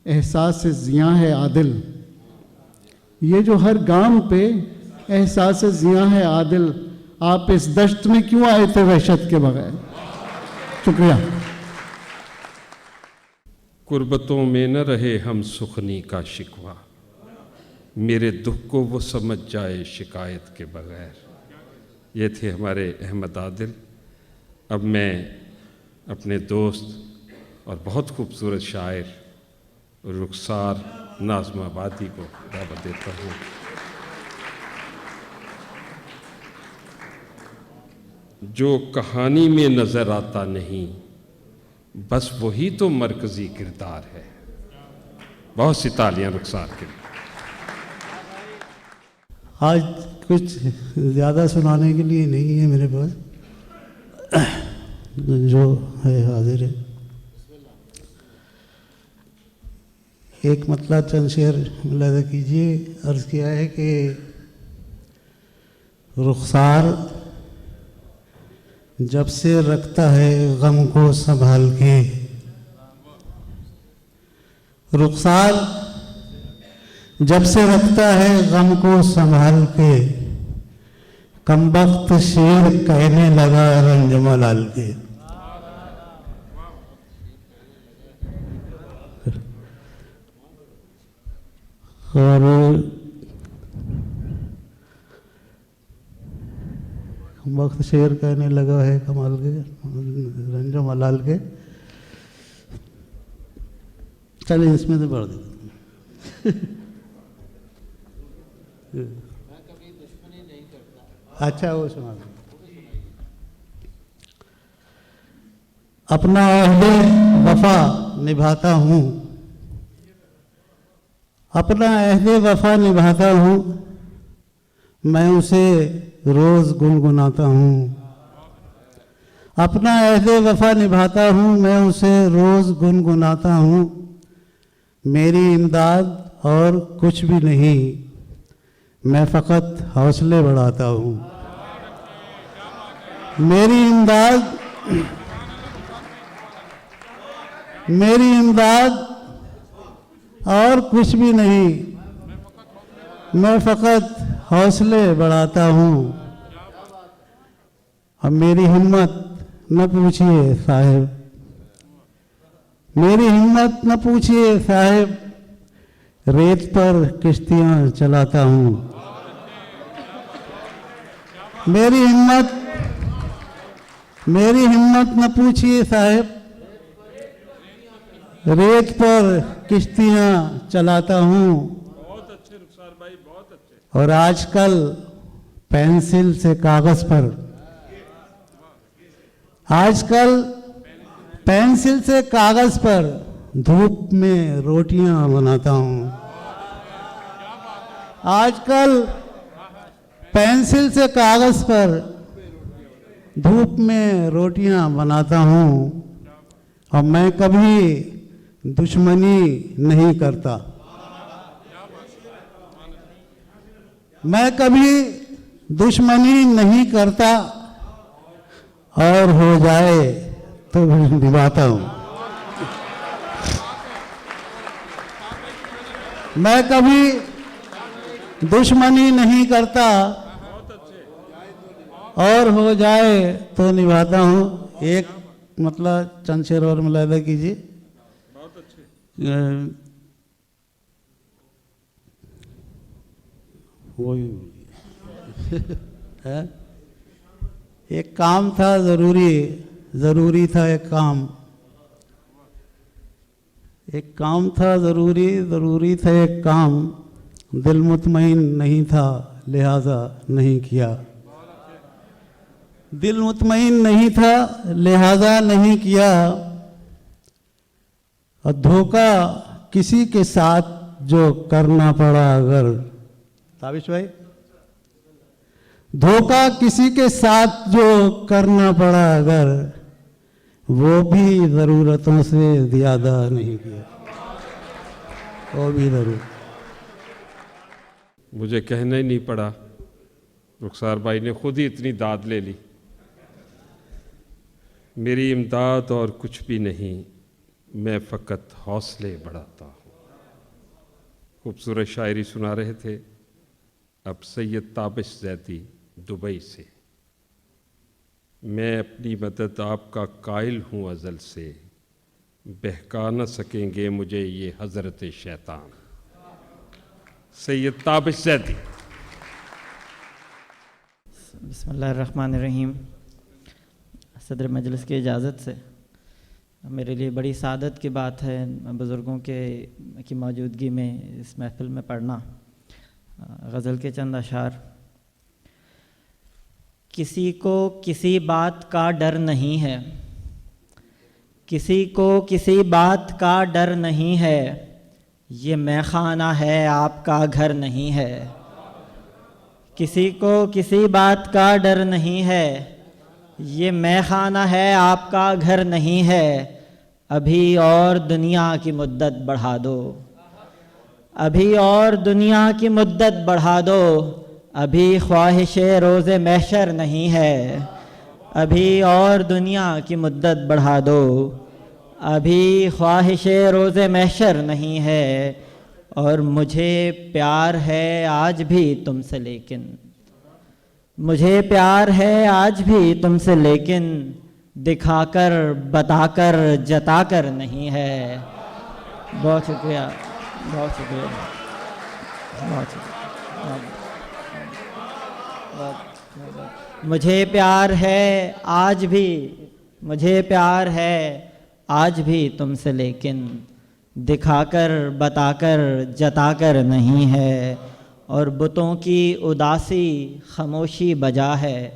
احساس زیاں ہے عادل. یہ جو ہر گام پہ احساس زیاں ہے عادل. آپ اس دشت میں کیوں آئے تھے وحشت کے بغیر. شکریہ. قربتوں میں نہ رہے ہم سخنی کا شکوہ. میرے دکھ کو وہ سمجھ جائے شکایت کے بغیر. یہ تھے ہمارے احمد عادل. اب میں اپنے دوست اور بہت خوبصورت شاعر رخسار ناظم آبادی کو دعوت دیتا ہوں. جو کہانی میں نظر آتا نہیں بس وہی تو مرکزی کردار ہے. بہت سی تالیاں رخسار کے لیے. آج کچھ زیادہ سنانے کے لیے نہیں ہے میرے پاس, جو ہے حاضر ہے. ایک مطلب چند شعر ملاحظہ کیجیے. عرض کیا ہے کہ رخسار جب سے رکھتا ہے غم کو سنبھال کے. رخسار جب سے رکھتا ہے غم کو سنبھال کے. کمبخت شیر کہنے لگا رنج ملال کے. اور کمبخت شیر کہنے لگا ہے کمال کے رنج ملال کے. چلیں اس میں سے پڑھ دیں. اچھا وہ سنا دیں. اپنا عہد وفا نبھاتا ہوں. اپنا عہد وفا نبھاتا ہوں. میں اسے روز گنگناتا ہوں. اپنا عہد وفا نبھاتا ہوں. میں اسے روز گنگناتا ہوں. میری امداد اور کچھ بھی نہیں. میں فقط حوصلے بڑھاتا ہوں. میری امداد اور کچھ بھی نہیں. میں فقط حوصلے بڑھاتا ہوں. اب میری ہمت نہ پوچھیے صاحب، میری ہمت نہ پوچھیے صاحب، ریت پر کشتیاں چلاتا ہوں. میری ہمت نہ پوچھیے صاحب، ریت پر کشتیاں چلاتا ہوں. اور آج کل پینسل سے کاغذ پر، آج کل پینسل سے کاغذ پر دھوپ میں روٹیاں بناتا ہوں. آج کل پینسل سے کاغذ پر دھوپ میں روٹیاں بناتا ہوں. اور میں کبھی دشمنی نہیں کرتا، میں کبھی دشمنی نہیں کرتا، اور ہو جائے تو نبھاتا ہوں. میں کبھی دشمنی نہیں کرتا، اور ہو جائے تو نبھاتا ہوں. ایک مطلب چند شعر اور ملاحظہ کیجیے. ایک کام تھا ضروری تھا ایک کام، ایک کام تھا ضروری تھا ایک کام، دل مطمئن نہیں تھا لہذا نہیں کیا. دل مطمئن نہیں تھا لہذا نہیں کیا. اور دھوکہ کسی کے ساتھ جو کرنا پڑا اگر، تابش بھائی، دھوکہ کسی کے ساتھ جو کرنا پڑا اگر، وہ بھی ضرورتوں سے زیادہ نہیں کیا. وہ بھی ضرور. مجھے کہنا ہی نہیں پڑا، رخسار بھائی نے خود ہی اتنی داد لے لی. میری امداد اور کچھ بھی نہیں، میں فقط حوصلے بڑھاتا ہوں. خوبصورت شاعری سنا رہے تھے اب سید تابش زیدی دبئی سے. میں اپنی مدد آپ کا قائل ہوں ازل سے، بہکا نہ سکیں گے مجھے یہ حضرت شیطان. سید تابش زیدی. بسم اللہ الرحمن الرحیم. صدر مجلس کی اجازت سے میرے لیے بڑی سعادت کی بات ہے بزرگوں کی موجودگی میں اس محفل میں پڑھنا. غزل کے چند اشعار. کسی کو کسی بات کا ڈر نہیں ہے، کسی کو کسی بات کا ڈر نہیں ہے، یہ مے خانہ ہے آپ کا گھر نہیں ہے. کسی کو کسی بات کا ڈر نہیں ہے، یہ مے خانہ ہے آپ کا گھر نہیں ہے. ابھی اور دنیا کی مدت بڑھا دو، ابھی اور دنیا کی مدت بڑھا دو، ابھی خواہش روز محشر نہیں ہے. ابھی اور دنیا کی مدت بڑھا دو، ابھی خواہش روز محشر نہیں ہے. اور مجھے پیار ہے آج بھی تم سے لیکن، مجھے پیار ہے آج بھی تم سے لیکن، دکھا کر بتا کر جتا کر نہیں ہے. بہت شکریہ، بہت شکریہ، بہت شکریہ. مجھے پیار ہے آج بھی، مجھے پیار ہے آج بھی تم سے لیکن، دکھا کر بتا کر جتا کر نہیں ہے. اور بتوں کی اداسی خاموشی بجا ہے،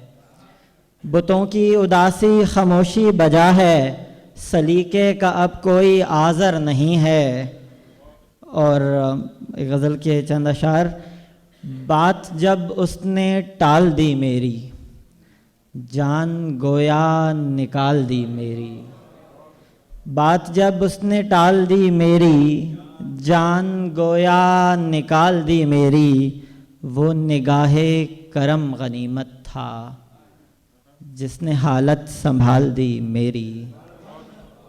بتوں کی اداسی خاموشی بجا ہے، سلیقے کا اب کوئی آزر نہیں ہے. اور غزل کے چند اشعار. بات جب اس نے ٹال دی میری، جان گویا نکال دی میری. بات جب اس نے ٹال دی میری، جان گویا نکال دی میری. وہ نگاہ کرم غنیمت تھا جس نے حالت سنبھال دی میری.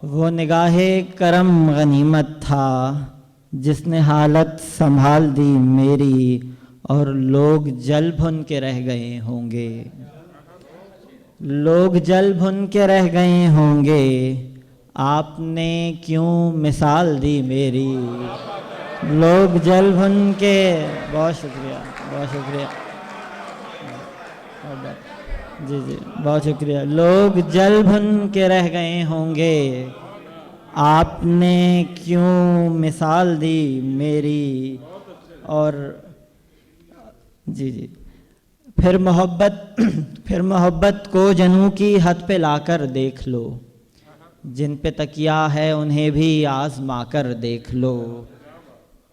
وہ نگاہ کرم غنیمت تھا جس نے حالت سنبھال دی میری. اور لوگ جل بھن کے رہ گئے ہوں گے، لوگ جل بھن کے رہ گئے ہوں گے، آپ نے کیوں مثال دی میری، لوگ جل بھن کے، بہت شکریہ، بہت شکریہ، جی جی بہت شکریہ، لوگ جل بھن کے رہ گئے ہوں گے، آپ نے کیوں مثال دی میری، اور جی جی پھر محبت کو جنوں کی حد پہ لا کر دیکھ لو، جن پہ تکیہ ہے انہیں بھی آزما کر دیکھ لو،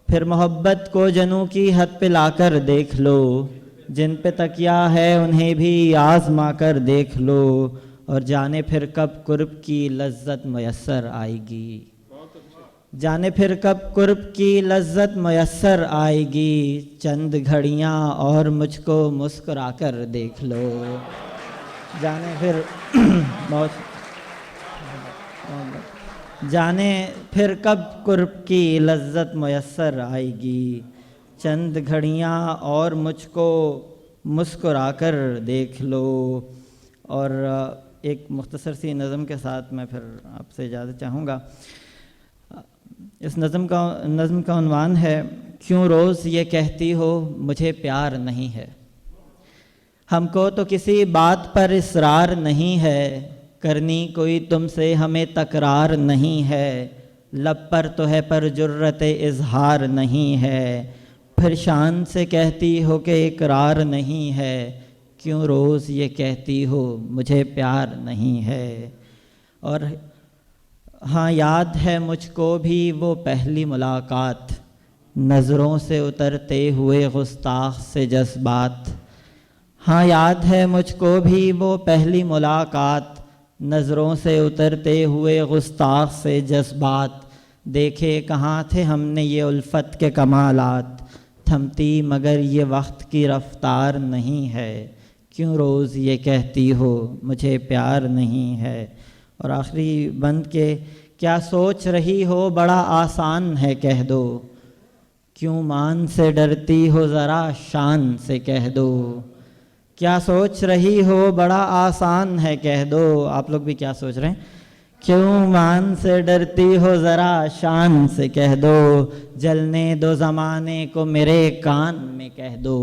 پھر محبت کو جنوں کی حد پہ لا کر دیکھ لو، جن پہ تکیہ ہے انہیں بھی آزما کر دیکھ لو، اور جانے پھر کب قرب کی لذت میسر آئے گی، جانے پھر کب قرب کی لذت میسر آئے گی، چند گھڑیاں اور مجھ کو مسکرا کر دیکھ لو، جانے پھر جانے پھر کب قرب کی لذت میسر آئے گی، چند گھڑیاں اور مجھ کو مسکرا کر دیکھ لو۔ اور ایک مختصر سی نظم کے ساتھ میں پھر آپ سے اجازت چاہوں گا۔ اس نظم کا عنوان ہے کیوں روز یہ کہتی ہو مجھے پیار نہیں ہے، ہم کو تو کسی بات پر اصرار نہیں ہے، کرنی کوئی تم سے ہمیں تکرار نہیں ہے، لب پر تو ہے پر جرت اظہار نہیں ہے، پھر شان سے کہتی ہو کہ اقرار نہیں ہے، کیوں روز یہ کہتی ہو مجھے پیار نہیں ہے۔ اور ہاں یاد ہے مجھ کو بھی وہ پہلی ملاقات، نظروں سے اترتے ہوئے گستاخ سے جذبات، ہاں یاد ہے مجھ کو بھی وہ پہلی ملاقات، نظروں سے اترتے ہوئے گستاخ سے جذبات، دیکھے کہاں تھے ہم نے یہ الفت کے کمالات، تھمتی مگر یہ وقت کی رفتار نہیں ہے، کیوں روز یہ کہتی ہو مجھے پیار نہیں ہے۔ اور آخری بند کے کیا سوچ رہی ہو بڑا آسان ہے کہہ دو، کیوں مان سے ڈرتی ہو ذرا شان سے کہہ دو، کیا سوچ رہی ہو بڑا آسان ہے کہہ دو، آپ لوگ بھی کیا سوچ رہے ہیں، کیوں مان سے ڈرتی ہو ذرا شان سے کہہ دو، جلنے دو زمانے کو میرے کان میں کہہ دو،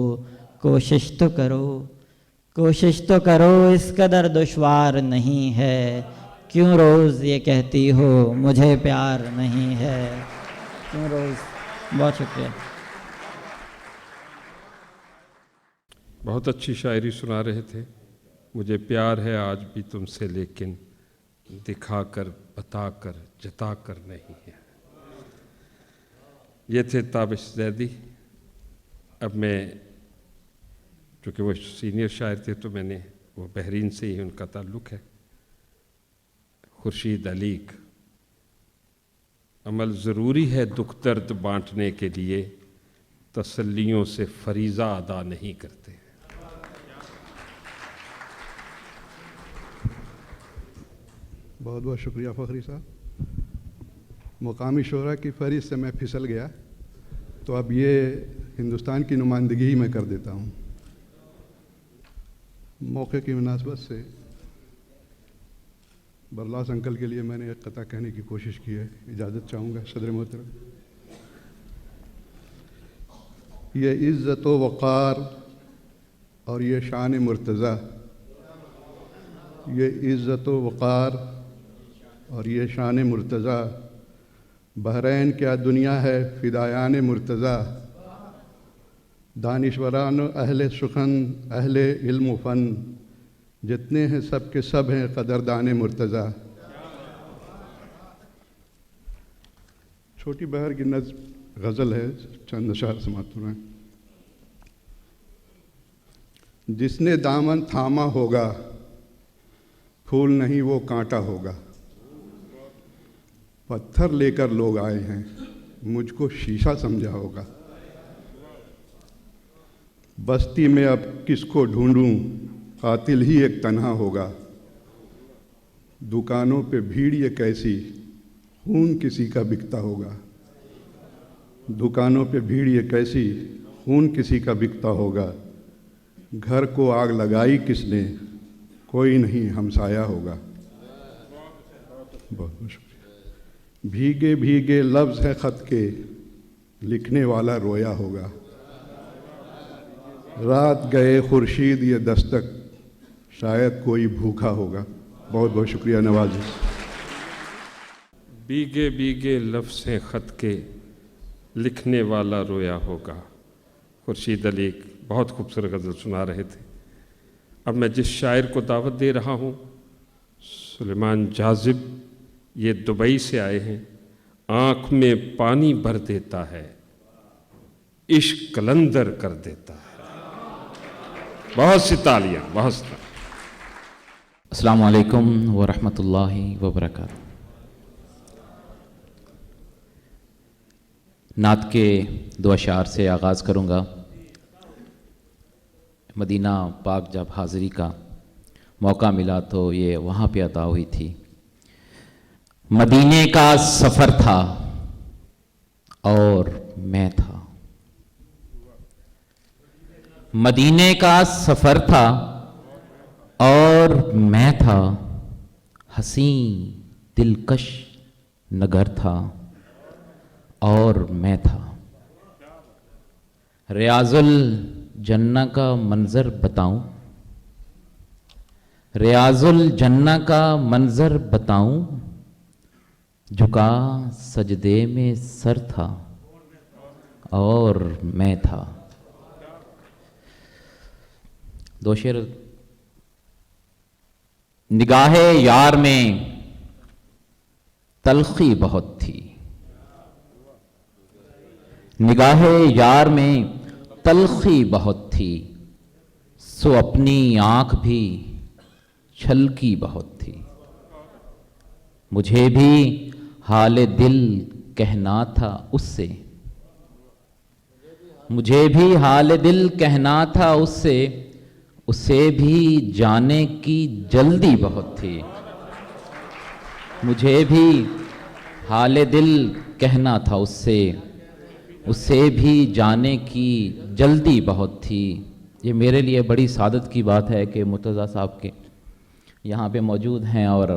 کوشش تو کرو، کوشش تو کرو اس قدر دشوار نہیں ہے، کیوں روز یہ کہتی ہو مجھے پیار نہیں ہے، کیوں روز۔ بہت شکریہ۔ بہت اچھی شاعری سنا رہے تھے۔ مجھے پیار ہے آج بھی تم سے، لیکن دکھا کر بتا کر جتا کر نہیں ہے۔ یہ تھے تابش زیدی۔ اب میں، چونکہ وہ سینئر شاعر تھے تو میں نے، وہ بحرین سے ہی ان کا تعلق ہے، خورشید علیق۔ عمل ضروری ہے دکھ درد بانٹنے کے لیے، تسلیوں سے فریضہ ادا نہیں کرتے۔ بہت بہت شکریہ فخری صاحب۔ مقامی شعراء کی فہرست سے میں پھسل گیا، تو اب یہ ہندوستان کی نمائندگی ہی میں کر دیتا ہوں۔ موقع کی مناسبت سے برلاس انکل کے لیے میں نے ایک قطعہ کہنے کی کوشش کی ہے، اجازت چاہوں گا صدر محترم۔ یہ عزت و وقار اور یہ شان مرتضیٰ، یہ عزت و وقار اور یہ شان مرتضیٰ، بحرین کیا دنیا ہے فدایان مرتضیٰ، دانشوران و اہل سخن اہل علم و فن، جتنے ہیں سب کے سب ہیں قدردان مرتضیٰ۔ چھوٹی بہر کی نظم غزل ہے، چند اشعار سماعت فرمائیں۔ جس نے دامن تھاما ہوگا پھول نہیں وہ کانٹا ہوگا، پتھر لے کر لوگ آئے ہیں مجھ کو شیشہ سمجھا ہوگا، بستی میں اب کس کو ڈھونڈوں قاتل ہی ایک تنہا ہوگا، دکانوں پہ بھیڑ یہ کیسی خون کسی کا بکتا ہوگا، دکانوں پہ بھیڑ یہ کیسی خون کسی کا بکتا ہوگا، گھر کو آگ لگائی کس نے، کوئی نہیں ہمسایا ہوگا۔ بہت بہت شکریہ۔ بھیگے بھیگے لفظ ہیں خط کے، لکھنے والا رویا ہوگا۔ رات گئے خورشید یہ دستک، شاید کوئی بھوکا ہوگا۔ بہت بہت شکریہ نوازی۔ بیگے بیگے لفظ ہیں خط کے، لکھنے والا رویا ہوگا۔ خورشید علی ایک بہت خوبصورت غزل سنا رہے تھے۔ اب میں جس شاعر کو دعوت دے رہا ہوں، سلیمان جاذب، یہ دبئی سے آئے ہیں۔ آنکھ میں پانی بھر دیتا ہے، عشق قلندر کر دیتا ہے۔ بہت سی تالیاں، بہت سی تالیاں۔ السلام علیکم ورحمۃ اللہ وبرکاتہ۔ نعت کے دو اشعار سے آغاز کروں گا۔ مدینہ پاک جب حاضری کا موقع ملا تو یہ وہاں پہ عطا ہوئی تھی۔ مدینے کا سفر تھا اور میں تھا، مدینے کا سفر تھا اور میں تھا، حسین دلکش نگر تھا اور میں تھا۔ ریاض الجنہ کا منظر بتاؤں، ریاض الجنہ کا منظر بتاؤں، جھکا سجدے میں سر تھا اور میں تھا۔ دو شعر۔ نگاہ یار میں تلخی بہت تھی، نگاہ یار میں تلخی بہت تھی، سو اپنی آنکھ بھی چھلکی بہت تھی۔ مجھے بھی حال دل کہنا تھا اس سے، مجھے بھی حال دل کہنا تھا اس سے، اسے بھی جانے کی جلدی بہت تھی۔ مجھے بھی حال دل کہنا تھا اس سے، اسے بھی جانے کی جلدی بہت تھی۔ یہ میرے لیے بڑی سعادت کی بات ہے کہ مرتضیٰ صاحب کے یہاں پہ موجود ہیں اور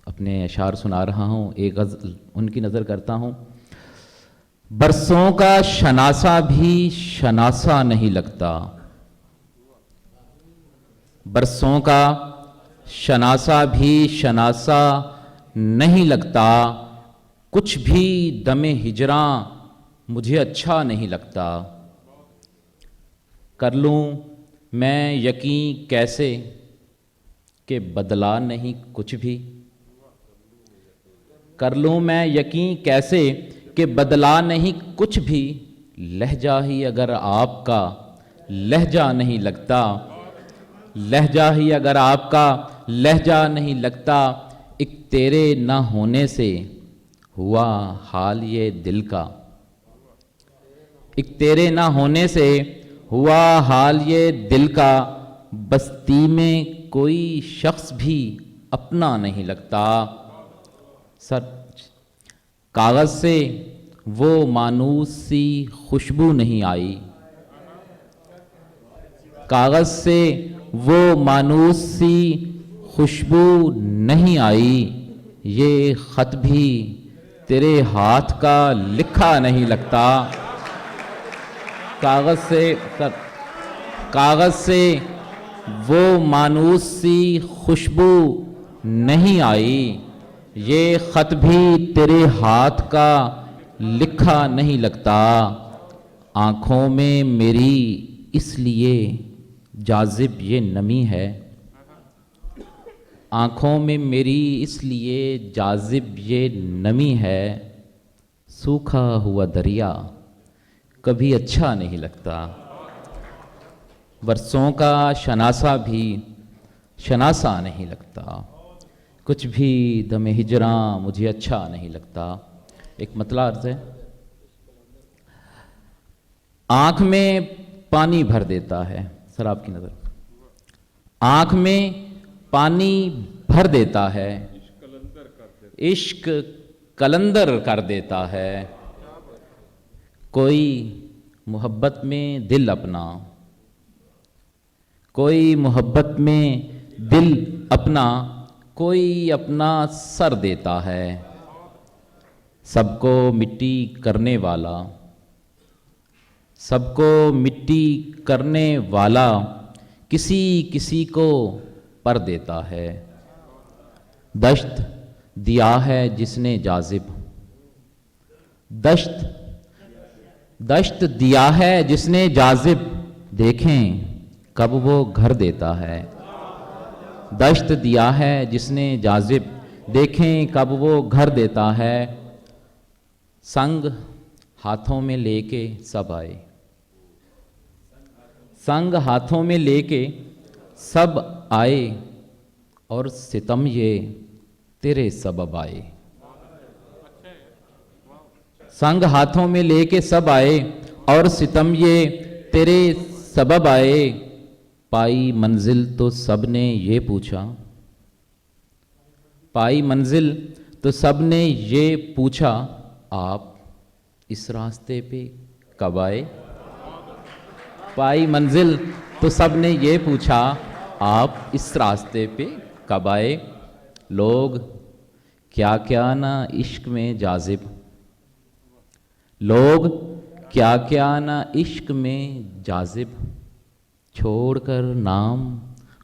اپنے اشعار سنا رہا ہوں۔ ایک غزل ان کی نظر کرتا ہوں۔ برسوں کا شناسا بھی شناسا نہیں لگتا، برسوں کا شناسا بھی شناسا نہیں لگتا، کچھ بھی دم ہجراں مجھے اچھا نہیں لگتا۔ کر لوں میں یقین کیسے کہ بدلا نہیں کچھ بھی، کر لوں میں یقین کیسے کہ بدلا نہیں کچھ بھی، لہجہ ہی اگر آپ کا لہجہ نہیں لگتا، لہجہ ہی اگر آپ کا لہجہ نہیں لگتا، ایک تیرے نہ ہونے سے ہوا حال یہ دل کا، ایک تیرے نہ ہونے سے ہوا حال یہ دل کا، بستی میں کوئی شخص بھی اپنا نہیں لگتا۔ سر کاغذ سے وہ مانوس سی خوشبو نہیں آئی، کاغذ سے وہ مانوس سی خوشبو نہیں آئی، یہ خط بھی تیرے ہاتھ کا لکھا نہیں لگتا۔ کاغذ سے وہ مانوس سی خوشبو نہیں آئی، یہ خط بھی تیرے ہاتھ کا لکھا نہیں لگتا۔ آنکھوں میں میری اس لیے جاذب یہ نمی ہے، آنکھوں میں میری اس لیے جاذب یہ نمی ہے، سوکھا ہوا دریا کبھی اچھا نہیں لگتا۔ برسوں کا شناسا بھی شناسا نہیں لگتا، کچھ بھی دم ہجراں مجھے اچھا نہیں لگتا۔ ایک مطلع عرض ہے۔ آنکھ میں پانی بھر دیتا ہے، سر آپ کی نظر، آنکھ میں پانی بھر دیتا ہے، عشق قلندر کر دیتا ہے، کوئی محبت میں دل اپنا، کوئی محبت میں دل اپنا، کوئی اپنا سر دیتا ہے، سب کو مٹی کرنے والا، سب کو مٹی کرنے والا، کسی کسی کو پر دیتا ہے۔ دشت دیا ہے جس نے جاذب، دشت دیا ہے جس نے جاذب، دیکھیں کب وہ گھر دیتا ہے۔ دشت دیا ہے جس نے جاذب، دیکھیں کب وہ گھر دیتا ہے۔ سنگ ہاتھوں میں لے کے سب آئے، سنگ ہاتھوں میں لے کے سب آئے، اور ستم یہ تیرے سبب آئے۔ سنگ ہاتھوں میں لے کے سب آئے، اور ستم یہ تیرے سبب آئے۔ پائی منزل تو سب نے یہ پوچھا، پائی منزل تو سب نے یہ پوچھا، آپ اس راستے پہ کب آئے؟ پائی منزل تو سب نے یہ پوچھا، آپ اس راستے پہ کب آئے؟ لوگ کیا کیا نہ عشق میں جاذب، لوگ کیا کیا نہ عشق میں جاذب، چھوڑ کر نام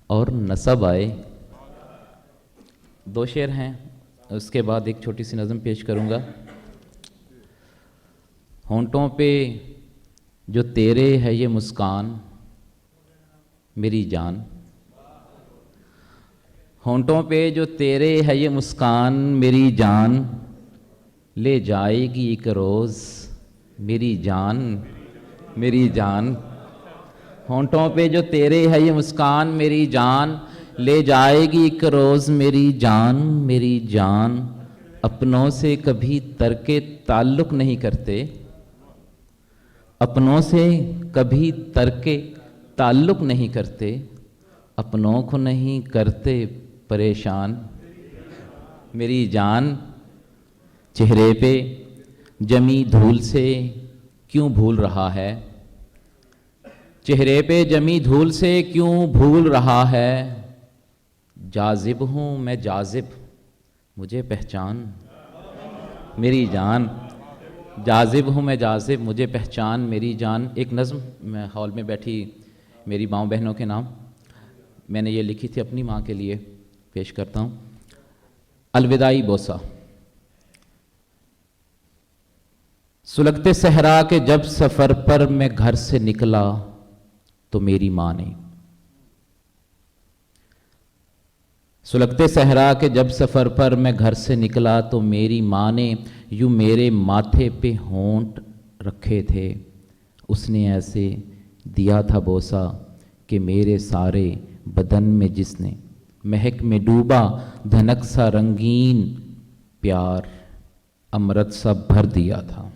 اور نسب آئے۔ دو شعر ہیں، اس کے بعد ایک چھوٹی سی نظم پیش کروں گا۔ ہونٹوں پہ جو تیرے ہے یہ مسکان میری جان، ہونٹوں پہ جو تیرے ہے یہ مسکان میری جان، لے جائے گی ایک روز میری جان، میری جان۔ ہونٹوں پہ جو تیرے ہے یہ مسکان میری جان، لے جائے گی ایک روز میری جان، میری جان۔ اپنوں سے کبھی ترک تعلق نہیں کرتے، اپنوں سے کبھی ترک تعلق نہیں کرتے، اپنوں کو نہیں کرتے پریشان، میری جان۔ چہرے پہ جمی دھول سے کیوں بھول رہا ہے، چہرے پہ جمی دھول سے کیوں بھول رہا ہے؟ جاذب ہوں میں جاذب مجھے پہچان، میری جان۔ جاذب ہوں میں جاذب مجھے پہچان، میری جان۔ ایک نظم میں ہال میں بیٹھی میری ماؤں بہنوں کے نام میں نے یہ لکھی تھی اپنی ماں کے لیے، پیش کرتا ہوں۔ الوداعی بوسہ۔ سلگتے صحرا کے جب سفر پر میں گھر سے نکلا تو میری ماں نے، سلگتے صحرا کے جب سفر پر میں گھر سے نکلا تو میری ماں نے یوں میرے ماتھے پہ ہونٹ رکھے تھے، اس نے ایسے دیا تھا بوسہ کہ میرے سارے بدن میں جس نے مہک میں ڈوبا دھنک سا رنگین پیار امرت سا بھر دیا تھا،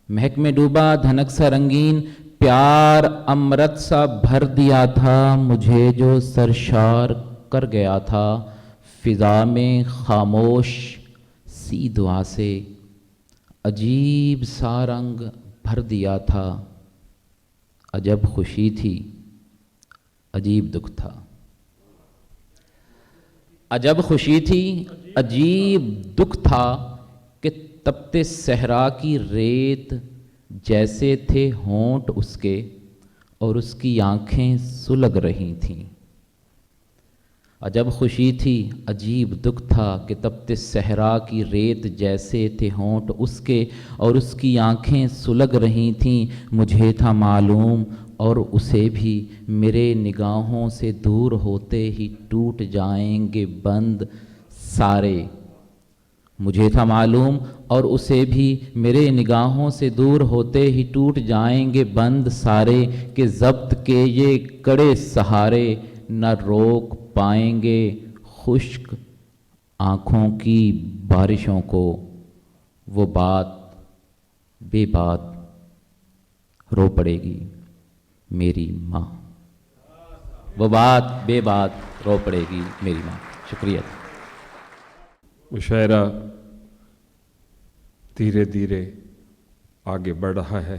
مہک میں ڈوبا دھنک سا رنگین پیار امرت سا بھر دیا تھا، مجھے جو سرشار کر گیا تھا فضا میں خاموش سی دعا سے، عجیب سا رنگ بھر دیا تھا، عجب خوشی تھی عجیب دکھ تھا، عجب خوشی تھی عجیب دکھ تھا کہ تپتے صحرا کی ریت جیسے تھے ہونٹ اس کے اور اس کی آنکھیں سلگ رہی تھیں، عجب خوشی تھی عجیب دکھ تھا کہ تپتے صحرا کی ریت جیسے تھے ہونٹ اس کے اور اس کی آنکھیں سلگ رہی تھیں، مجھے تھا معلوم اور اسے بھی میرے نگاہوں سے دور ہوتے ہی ٹوٹ جائیں گے بند سارے، مجھے تھا معلوم اور اسے بھی میرے نگاہوں سے دور ہوتے ہی ٹوٹ جائیں گے بند سارے، کہ ضبط کے یہ کڑے سہارے نہ روک پائیں گے خشک آنکھوں کی بارشوں کو، وہ بات بے بات رو پڑے گی میری ماں، وہ بات بے بات رو پڑے گی میری ماں۔ شکریہ۔ مشاعرہ دھیرے دھیرے آگے بڑھ رہا ہے۔